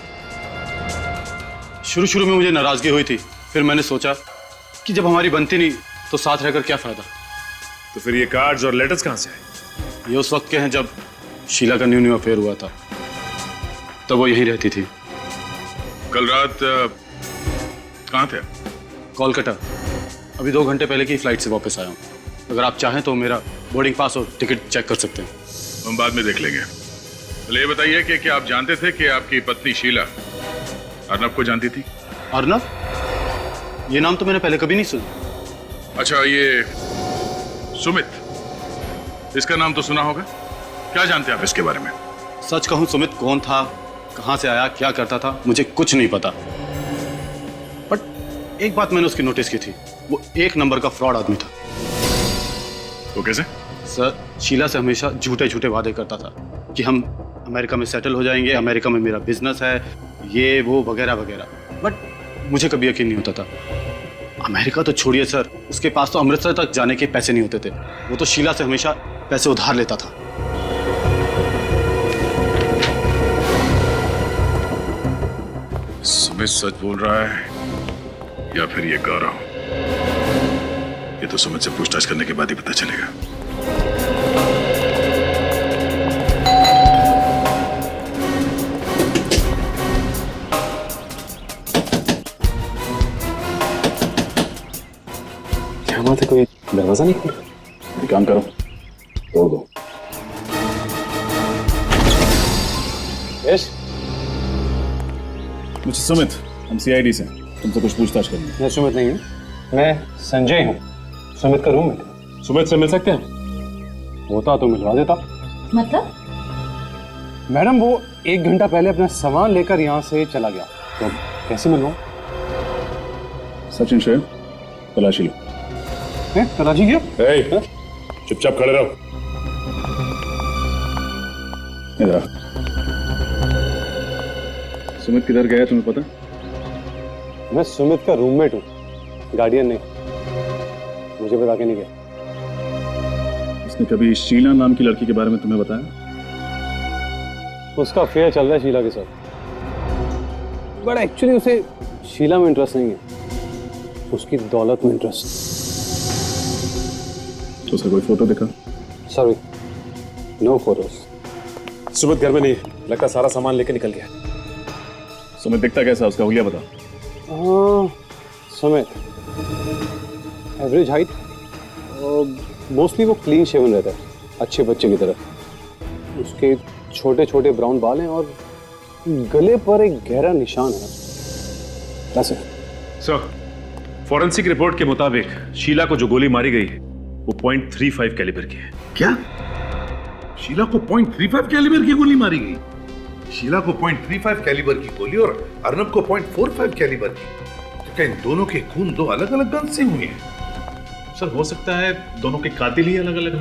शुरू में मुझे नाराजगी हुई थी, फिर मैंने सोचा कि जब हमारी बनती नहीं तो साथ रहकर क्या फायदा। तो फिर ये कार्ड्स और लेटर्स कहां से आए? ये उस वक्त के हैं जब शीला का न्यू अफेयर हुआ था, तब वो यहीं रहती थी। कल रात कहां थे? कोलकाता। अभी 2 घंटे पहले की फ्लाइट से वापस आया हूँ। अगर आप चाहें तो मेरा बोर्डिंग पास और टिकट चेक कर सकते हैं। हम बाद में देख लेंगे। पहले ये बताइए कि क्या आप जानते थे कि आपकी पत्नी शीला अर्नव को जानती थी? अर्नव? ये नाम तो मैंने पहले कभी नहीं सुना। अच्छा, ये सुमित, इसका नाम तो सुना होगा, क्या जानते हैं आप इसके बारे में? सच कहूं, सुमित कौन था, कहां से आया, क्या करता था, मुझे कुछ नहीं पता। बट एक बात मैंने उसकी नोटिस की थी, वो 1 नंबर का फ्रॉड आदमी था। वो कैसे? सर, शीला से हमेशा झूठे झूठे वादे करता था कि हम अमेरिका में सेटल हो जाएंगे, अमेरिका में मेरा बिजनेस है, ये वो वगैरह वगैरह। बट मुझे कभी यकीन नहीं होता था। अमेरिका तो छोड़िए सर, उसके पास तो अमृतसर तक जाने के पैसे नहीं होते थे। वो तो शीला से हमेशा पैसे उधार लेता था। सुमित सच बोल रहा है या फिर ये गौरव? ये तो सुमित से पूछताछ करने के बाद ही पता चलेगा। क्या बात है, कोई दरवाजा नहीं खुला? एक काम करो, तोड़ दो। यश, मुझे सुमित, हम सीआईडी से, तुमसे कुछ पूछताछ करनी है। मैं सुमित नहीं हूँ, मैं संजय हूँ, सुमित का रूममेट। सुमित से मिल सकते हैं? होता तो मिलवा देता। मतलब? मैडम, वो 1 घंटा पहले अपना सामान लेकर यहाँ से चला गया, तो कैसे मिलवाऊं? सचिन शेर, तलाशी लो। तलाशी क्यों? चुपचाप खड़े रहो। इधर। सुमित किधर गया तुम्हें पता? मैं सुमित का रूममेट हूँ, गार्डियन नहीं। मुझे बता के नहीं गया। उसने कभी शीला नाम की लड़की के बारे में तुम्हें बताया? उसका अफेयर चल रहा है शीला के साथ, बट एक्चुअली उसे शीला में इंटरेस्ट नहीं है, उसकी दौलत में इंटरेस्ट। तो उसका कोई फोटो दिखा? Sorry, no photos. सुमित घर में नहीं है, लगता सारा सामान लेके निकल गया। सुमित दिखता कैसा, उसका हुलिया बता। सुमित एवरेज हाइट, मोस्टली वो क्लीन शेवन रहता है, अच्छे बच्चे की तरह। उसके छोटे छोटे ब्राउन बाल हैं और गले पर एक गहरा निशान है। ऐसे सर, फॉरेंसिक रिपोर्ट के मुताबिक शीला को जो गोली मारी गई वो .35 कैलिबर की है। क्या? शीला को .35 कैलिबर की गोली मारी गई? शीला को .35 कैलिबर की गोली और अर्नब को .45 कैलिबर की। तो क्या इन दोनों के खून 2 अलग अलग गन से हुए हैं? सर, हो सकता है दोनों के कातिल ही अलग अलग हो।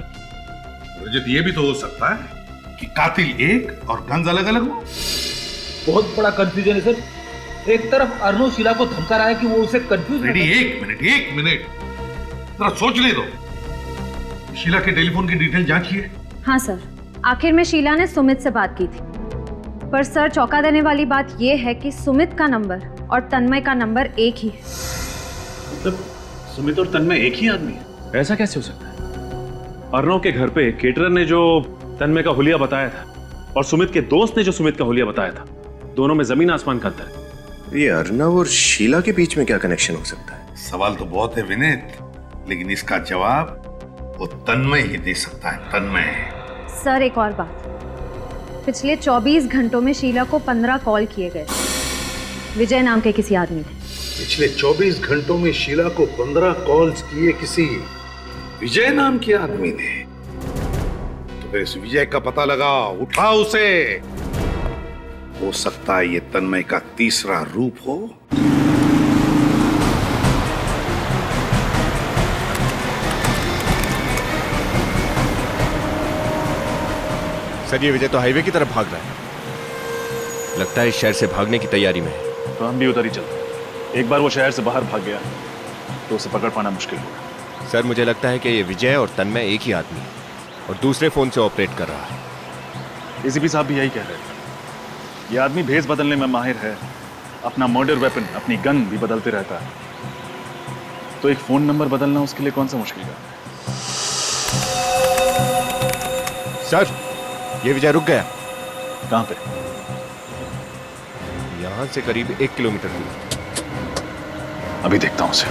रजत, ये भी तो हो सकता है कि कातिल एक और गन्स अलग अलग हो। बहुत बड़ा कंफ्यूजन है सर। एक तरफ अर्नव शीला को धमका रहा है कि वो उसे कंफ्यूज। रेडी, एक मिनट, जरा सोच ले दो। शीला के टेलीफोन की डिटेल जांचिए। हाँ सर, आखिर में शीला ने सुमित से बात की थी, पर सर चौंका देने वाली बात यह है कि सुमित का नंबर और तन्मय का नंबर एक ही है। मतलब सुमित और तन्मय एक ही आदमी है? ऐसा कैसे हो सकता है? अर्नव के घर पे केटरर ने जो तन्मय का हुलिया बताया था और सुमित के दोस्त ने जो सुमित का हुलिया बताया था, दोनों में जमीन आसमान का अंतर है। ये अर्नव और शीला के बीच में क्या कनेक्शन हो सकता है? सवाल तो बहुत है विनीत, लेकिन इसका जवाब वो तन्मय ही दे सकता है। तन्मय। सर एक और बात, पिछले 24 घंटों में शीला को 15 कॉल किए गए विजय नाम के किसी आदमी ने। पिछले 24 घंटों में शीला को 15 कॉल्स किए किसी विजय नाम के आदमी ने। तो फिर इस विजय का पता लगा, उठा उसे। हो सकता है ये तन्मय का तीसरा रूप हो। सर ये विजय तो हाईवे की तरफ भाग रहा है। लगता है इस शहर से भागने की तैयारी में है। तो हम भी उधर ही चलते हैं। एक बार वो शहर से बाहर भाग गया तो उसे पकड़ पाना मुश्किल होगा। सर मुझे लगता है कि ये विजय और तन्मय एक ही आदमी है और दूसरे फोन से ऑपरेट कर रहा है। एसीपी साहब भी यही कह रहे थे। ये आदमी भेस बदलने में माहिर है, अपना मर्डर वेपन, अपनी गन भी बदलते रहता है। तो एक फोन नंबर बदलना उसके लिए कौन सा मुश्किल है? सर ये विजय रुक गया। कहां पे? यहां से करीब 1 किलोमीटर दूर। अभी देखता हूं उसे।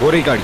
हो रही गाड़ी।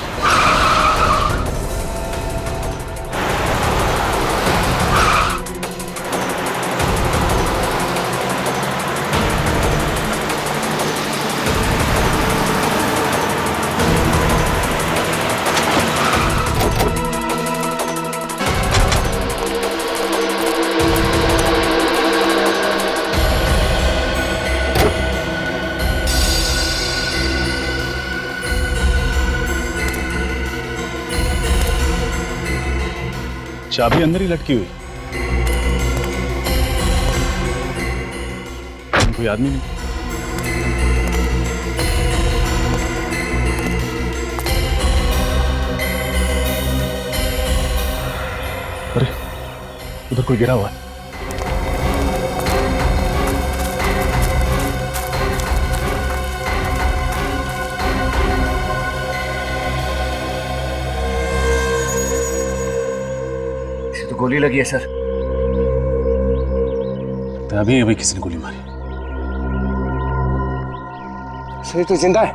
चाबी अंदर ही लटकी हुई। कोई आदमी नहीं। अरे उधर कोई गिरा हुआ है। गोली लगी है सर। तो अभी किसी ने गोली मारी। सर तो जिंदा है।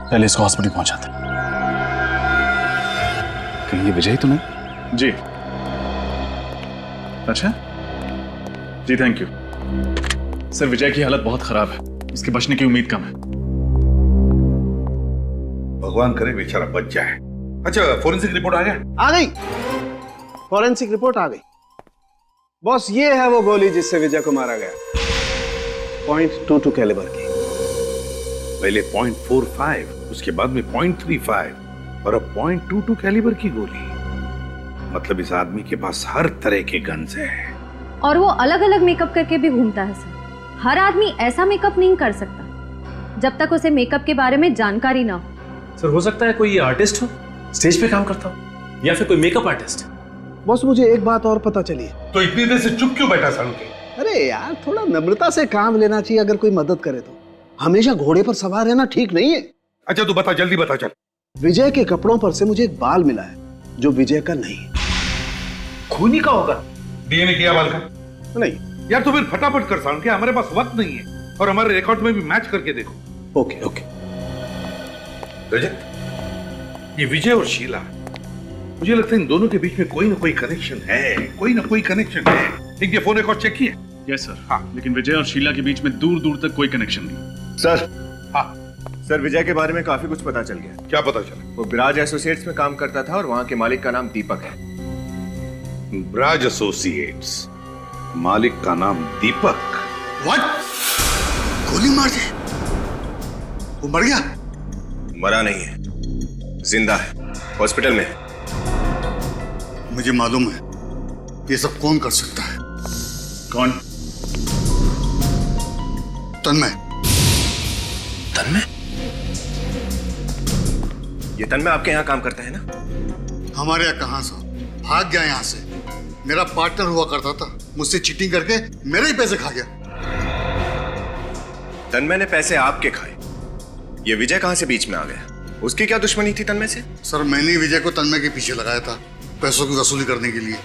पहले इसको हॉस्पिटल पहुंचाते। कहीं ये विजय तो नहीं? जी। अच्छा जी, थैंक यू सर। विजय की हालत बहुत खराब है, उसके बचने की उम्मीद कम है। भगवान करे बेचारा बच जाए। अच्छा फोरेंसिक रिपोर्ट आ गया? आ गई, फॉरेंसिक रिपोर्ट आ गई बॉस। ये है वो गोली जिससे विजय को मारा गया, .22 कैलिबर की। पहले .45, उसके बाद में .35 और अब .22 कैलिबर की गोली। मतलब इस आदमी के पास हर तरह के गन्स हैं। और वो अलग अलग मेकअप करके भी घूमता है सर। हर आदमी ऐसा मेकअप नहीं कर सकता जब तक उसे मेकअप के बारे में जानकारी ना हो। सर हो सकता है कोई आर्टिस्ट हो, स्टेज पे काम करता हो, या फिर कोई मेकअप आर्टिस्ट। बॉस मुझे एक बात और पता चली है। तो इतनी देर से चुप क्यों बैठा सालू के? अरे यार थोड़ा नम्रता से काम लेना चाहिए अगर कोई मदद करे तो। हमेशा घोड़े पर सवार रहना ठीक नहीं है। अच्छा तू बता, जल्दी बता चल। विजय के कपड़ों पर से मुझे एक बाल मिला है जो विजय का नहीं। खूनी का होगा? डीएनए किया बाल का? नहीं यार तो फिर फटाफट कर सालू के, हमारे पास वक्त नहीं है और हमारे रिकॉर्ड में भी मैच करके देखो। Okay okay. रजत, ये विजय और शीला, मुझे लगता है इन दोनों के बीच में कोई ना कोई कनेक्शन है, कोई ना कोई कनेक्शन है। इनके फोन रिकॉर्ड चेक किए? Yes sir. हाँ, लेकिन विजय और शीला के बीच में दूर दूर तक कोई कनेक्शन नहीं। सर। हाँ सर विजय के बारे में काफी कुछ पता चल गया। क्या पता चला? वो ब्राज एसोसिएट्स में काम करता था और वहां के मालिक का नाम दीपक है। ब्राज एसोसिएट्स, मालिक का नाम दीपक? व्हाट? गोली मार दी? वो मर गया? मरा नहीं है, जिंदा है, हॉस्पिटल में है। मुझे मालूम है ये सब कौन कर सकता है। कौन? तन्मय। तन्मय? ये तन्मय आपके यहाँ काम करता है ना? हमारे यहाँ कहां से, भाग गया यहाँ से। मेरा पार्टनर हुआ करता था, मुझसे चीटिंग करके मेरे ही पैसे खा गया। तन्मय ने पैसे आपके खाए, ये विजय कहां से बीच में आ गया? उसकी क्या दुश्मनी थी तन्मय से? सर मैंने विजय को तन्मय के पीछे लगाया था पैसों की वसूली करने के लिए।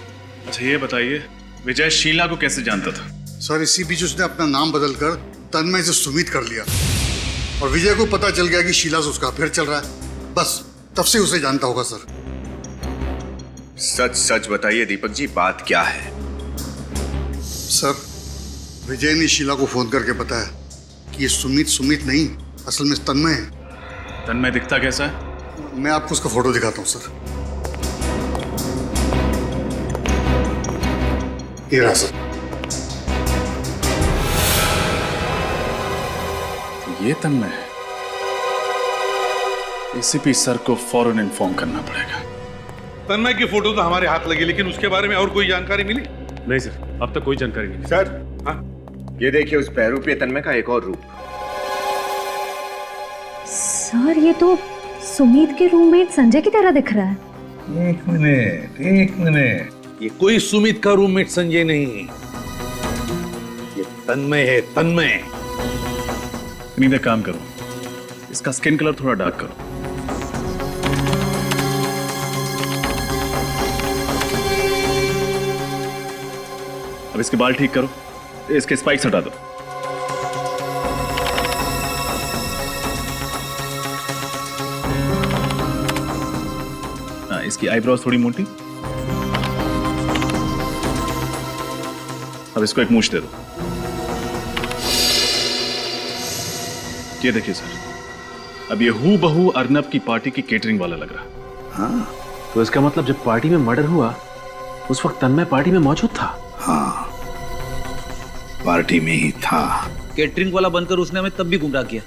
अच्छा ये बताइए, विजय शीला को कैसे जानता था? सर इसी बीच उसने अपना नाम बदलकर तन्मय से सुमित कर लिया और विजय को पता चल गया कि शीला से उसका अफेयर चल रहा है, बस तब से उसे जानता होगा। सर सच सच बताइए दीपक जी, बात क्या है? सर विजय ने शीला को फोन करके बताया कि ये सुमित नहीं, असल में तन्मय है। तन्मय दिखता कैसा है? मैं आपको उसका फोटो दिखाता हूँ सर। ये रहा सर। ये तन्मय है। एसीपी सर को फौरन इन्फॉर्म करना पड़ेगा। तन्मय की फोटो तो हमारे हाथ लगी, लेकिन उसके बारे में और कोई जानकारी मिली? नहीं सर, अब तक कोई जानकारी नहीं। सर हाँ, ये देखिए उस बहरूपीय तन्मय का एक और रूप। सर ये तो सुमित के रूममेट संजय की तरह दिख रहा है। एक मिनट, ये कोई सुमित का रूममेट संजय नहीं, ये तन्मय है, तन्मय। नहीं, काम करो, इसका स्किन कलर थोड़ा डार्क करो। अब इसके बाल ठीक करो, इसके स्पाइक्स हटा दो। हाँ, इसकी आईब्रोज थोड़ी मोटी। अब इसको एक मूंछ दे दो। ये देखिए सर, अब ये हूबहू अर्नब की पार्टी की केटरिंग वाला लग रहा। हाँ, तो इसका मतलब जब पार्टी में मर्डर हुआ उस वक्त तन्मय पार्टी में मौजूद था? हाँ, पार्टी में ही था। केटरिंग वाला बनकर उसने हमें तब भी गुमराह किया,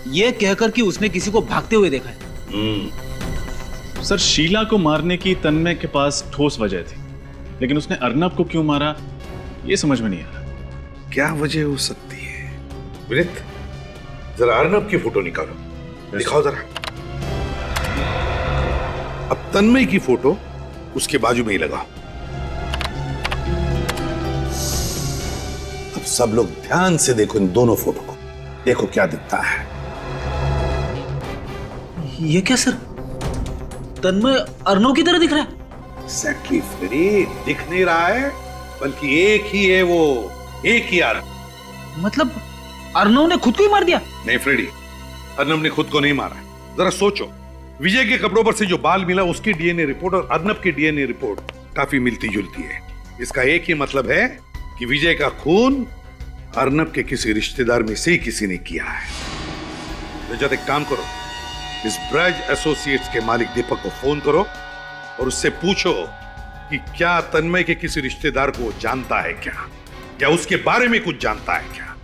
ये कहकर कि उसने किसी को भागते हुए देखा है। सर शीला को मारने की तन्मय के पास ठोस वजह थी, लेकिन उसने अर्नब को क्यों मारा ये समझ में नहीं आ रहा। क्या वजह हो सकती है? विनीत, जरा अर्नब की फोटो निकालो, दिखाओ जरा। अब तन्मय की फोटो उसके बाजू में ही लगाओ। अब सब लोग ध्यान से देखो इन दोनों फोटो को, देखो क्या दिखता है। ये क्या सर, तन्मय अर्नव की तरह दिख रहा है? Exactly, फ्रेडी, दिख नहीं रहा है, बल्कि एक ही है वो, एक ही अर्नव। मतलब अर्नव ने खुद को ही मार दिया? नहीं फ्रेडी, अर्नव ने खुद को नहीं मारा। जरा सोचो, विजय के कपड़ों पर से जो बाल मिला उसकी डीएनए रिपोर्ट और अर्नव की डीएनए रिपोर्ट काफी मिलती जुलती है। इसका एक ही मतलब है कि विजय का खून अर्नव के किसी रिश्तेदार में से ही किसी ने किया है। तो जब एक काम करो, इस ब्रज एसोसिएट्स के मालिक दीपक को फोन करो और उससे पूछो कि क्या तन्मय के किसी रिश्तेदार को जानता है क्या उसके बारे में कुछ जानता है क्या?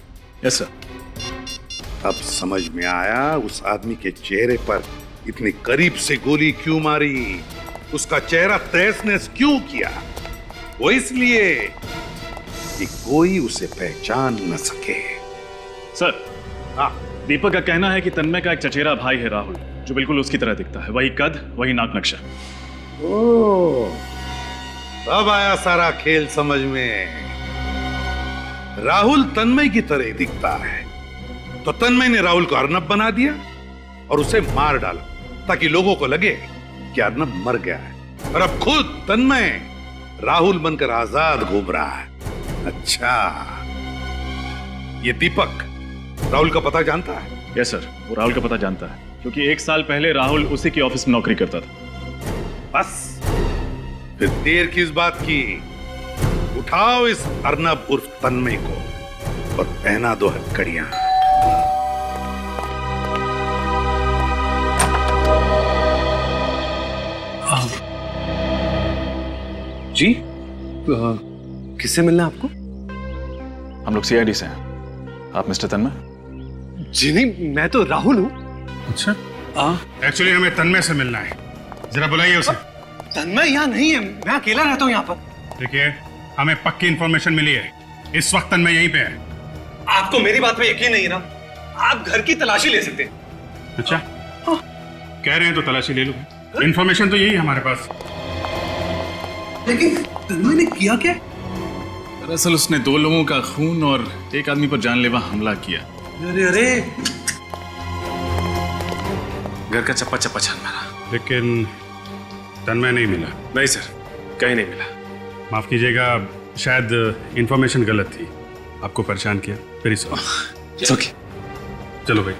Yes sir. अब समझ में आया उस आदमी के चेहरे पर इतनी करीब से गोली क्यों मारी, उसका चेहरा तहस नहस क्यों किया। वो इसलिए कि कोई उसे पहचान न सके। सर हाँ, दीपक का कहना है कि तन्मय का एक चचेरा भाई है राहुल, जो बिल्कुल उसकी तरह दिखता है, वही कद वही नाक नक्शा। ओह, अब आया सारा खेल समझ में। राहुल तन्मय की तरह दिखता है, तो तन्मय ने राहुल को अर्नब बना दिया और उसे मार डाला ताकि लोगों को लगे कि अर्नब मर गया है, और अब खुद तन्मय राहुल बनकर आजाद घूम रहा है। अच्छा, ये दीपक राहुल का पता जानता है? यस सर, वो राहुल का पता जानता है, क्योंकि 1 साल पहले राहुल उसी की ऑफिस में नौकरी करता था। बस फिर देर किस बात की, उठाओ इस अर्नब उर्फ तन्मय को और पहना दो हथकड़ियां। जी किससे मिलना आपको? हम लोग सीआईडी से हैं। आप मिस्टर तन्मय? जी नहीं, मैं तो राहुल हूँ। अच्छा, एक्चुअली हमें तन्मय से मिलना है, जरा बुलाइए उसे। तन्मय यहाँ नहीं है, मैं अकेला रहता हूँ यहाँ पर। देखिए, हमें पक्की इंफॉर्मेशन मिली है, इस वक्त तन्मय यहीं पे है। आपको मेरी बात पे यकीन नहीं ना? आप घर की तलाशी ले सकते हैं। अच्छा, कह रहे हैं तो तलाशी ले लो, इंफॉर्मेशन तो यही है हमारे पास। लेकिन तन्मय ने किया क्या? दरअसल उसने 2 लोगों का खून और एक आदमी पर जानलेवा हमला किया। अरे अरे, घर का चप्पा चप्पा छान मारा। लेकिन तन्मय नहीं मिला। नहीं सर, कहीं नहीं मिला। माफ कीजिएगा, शायद इंफॉर्मेशन गलत थी, आपको परेशान किया, वेरी सॉरी। ओके, चलो भाई।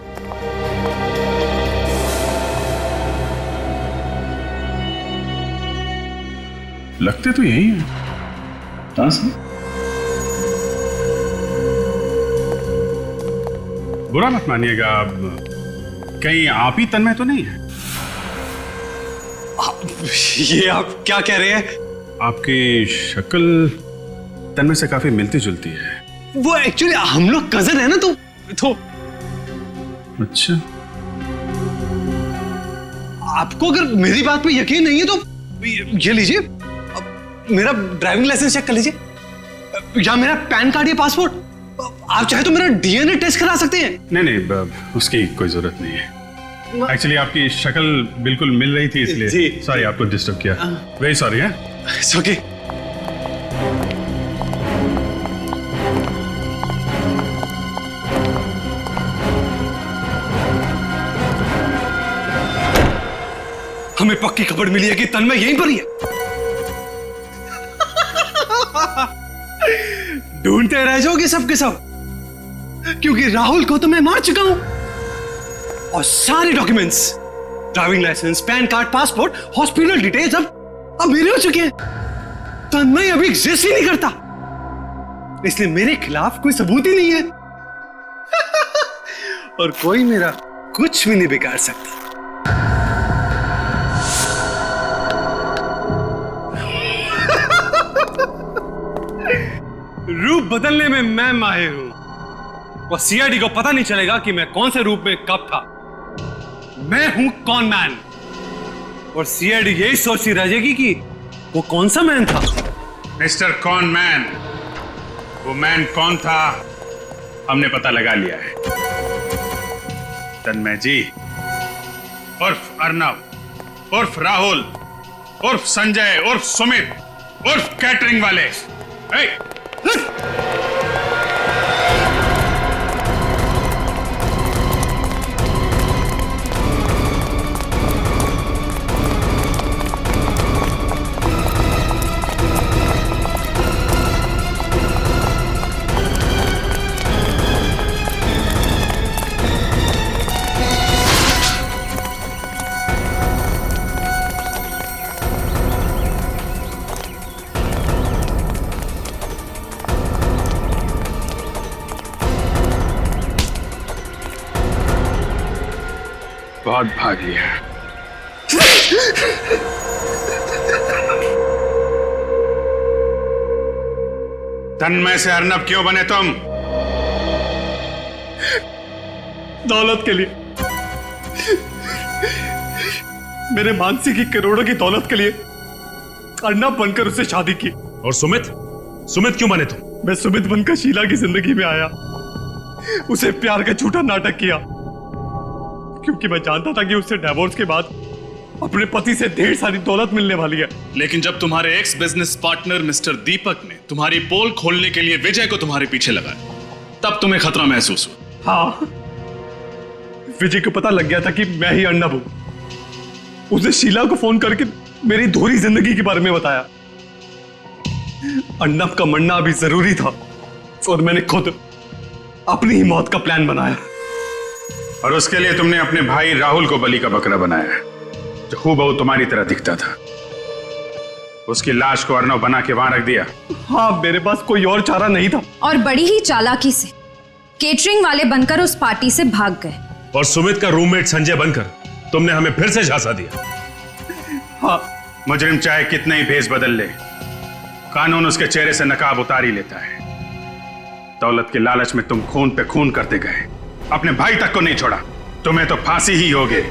लगते तो यही है। हाँ सर, बुरा मत मानिएगा, कहीं आप ही तन्मय तो नहीं है? ये आप क्या कह रहे हैं? आपकी शक्ल तन्मय से काफी मिलती जुलती है। वो एक्चुअली हम लोग कजन है ना, तो अच्छा, आपको अगर मेरी बात पे यकीन नहीं है तो ये लीजिए, मेरा ड्राइविंग लाइसेंस चेक कर लीजिए, या मेरा पैन कार्ड या पासपोर्ट। आप चाहे तो मेरा डीएनए टेस्ट करा सकते हैं। नहीं, उसकी कोई जरूरत नहीं है। एक्चुअली आपकी शक्ल बिल्कुल मिल रही थी, इसलिए सॉरी आपको डिस्टर्ब किया, वेरी सॉरी। है ओके। हमें पक्की खबर मिली है कि तन्मय यहीं पर ही है। ढूंढते रह जाओगे सबके सब, क्योंकि राहुल को तो मैं मार चुका हूं, और सारे documents, driving licence, PAN card, passport, hospital details अब मेरे हो चुके हैं। तन्मय अभी एग्जिस्ट ही नहीं करता, इसलिए मेरे खिलाफ कोई सबूत ही नहीं है। और कोई मेरा कुछ भी नहीं बिगाड़ सकता। रूप बदलने में मैं माहिर हूं, और सीआईडी को पता नहीं चलेगा कि मैं कौन से रूप में कब था। मैं हूं कॉन मैन, और सीआईडी यही सोचती रह जाएगी कि वो कौन सा मैन था। मिस्टर कॉन मैन, वो मैन कौन था हमने पता लगा लिया है। तन्मय जी उर्फ अर्नव उर्फ राहुल उर्फ संजय उर्फ सुमित उर्फ कैटरिंग वाले। बहुत भाग लिया। तन्मय से अर्नब क्यों बने तुम? दौलत के लिए, मेरे मानसी की करोड़ों की दौलत के लिए अर्नब बनकर उससे शादी की। और सुमित क्यों बने तुम? मैं सुमित बनकर शीला की जिंदगी में आया, उसे प्यार का झूठा नाटक किया, क्योंकि मैं जानता था कि उससे डिवोर्स के बाद अपने पति से ढेर सारी दौलत मिलने वाली है। लेकिन जब तुम्हारे एक्स बिजनेस पार्टनर मिस्टर दीपक ने तुम्हारी पोल खोलने के लिए विजय को तुम्हारे पीछे लगाया, तब तुम्हें खतरा महसूस हुआ। हाँ, विजय को पता लग गया था कि मैं ही अर्नब हूं। उसने शीला को फोन करके मेरी धोरी जिंदगी के बारे में बताया। अर्नब का मरना अभी जरूरी था, और मैंने खुद अपनी ही मौत का प्लान बनाया। और उसके लिए तुमने अपने भाई राहुल को बलि का बकरा बनाया, जो हूबहू तुम्हारी तरह दिखता था। उसकी लाश को अर्नव बना के वहां रख दिया। हाँ, मेरे पास कोई और चारा नहीं था। और बड़ी ही चालाकी से केटरिंग वाले बनकर उस पार्टी से भाग गए। और सुमित का रूममेट संजय बनकर तुमने हमें फिर से झांसा दिया। हाँ, मुजरिम चाहे कितने ही भेष बदल ले, कानून उसके चेहरे से नकाब उतार ही लेता है। दौलत के लालच में तुम खून पे खून करते गए, अपने भाई तक को नहीं छोड़ा। तुम्हें तो फांसी ही होगी।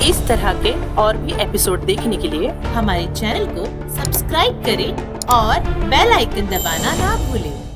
इस तरह के और भी एपिसोड देखने के लिए हमारे चैनल को सब्सक्राइब करें और बेल आइकन दबाना ना भूलें।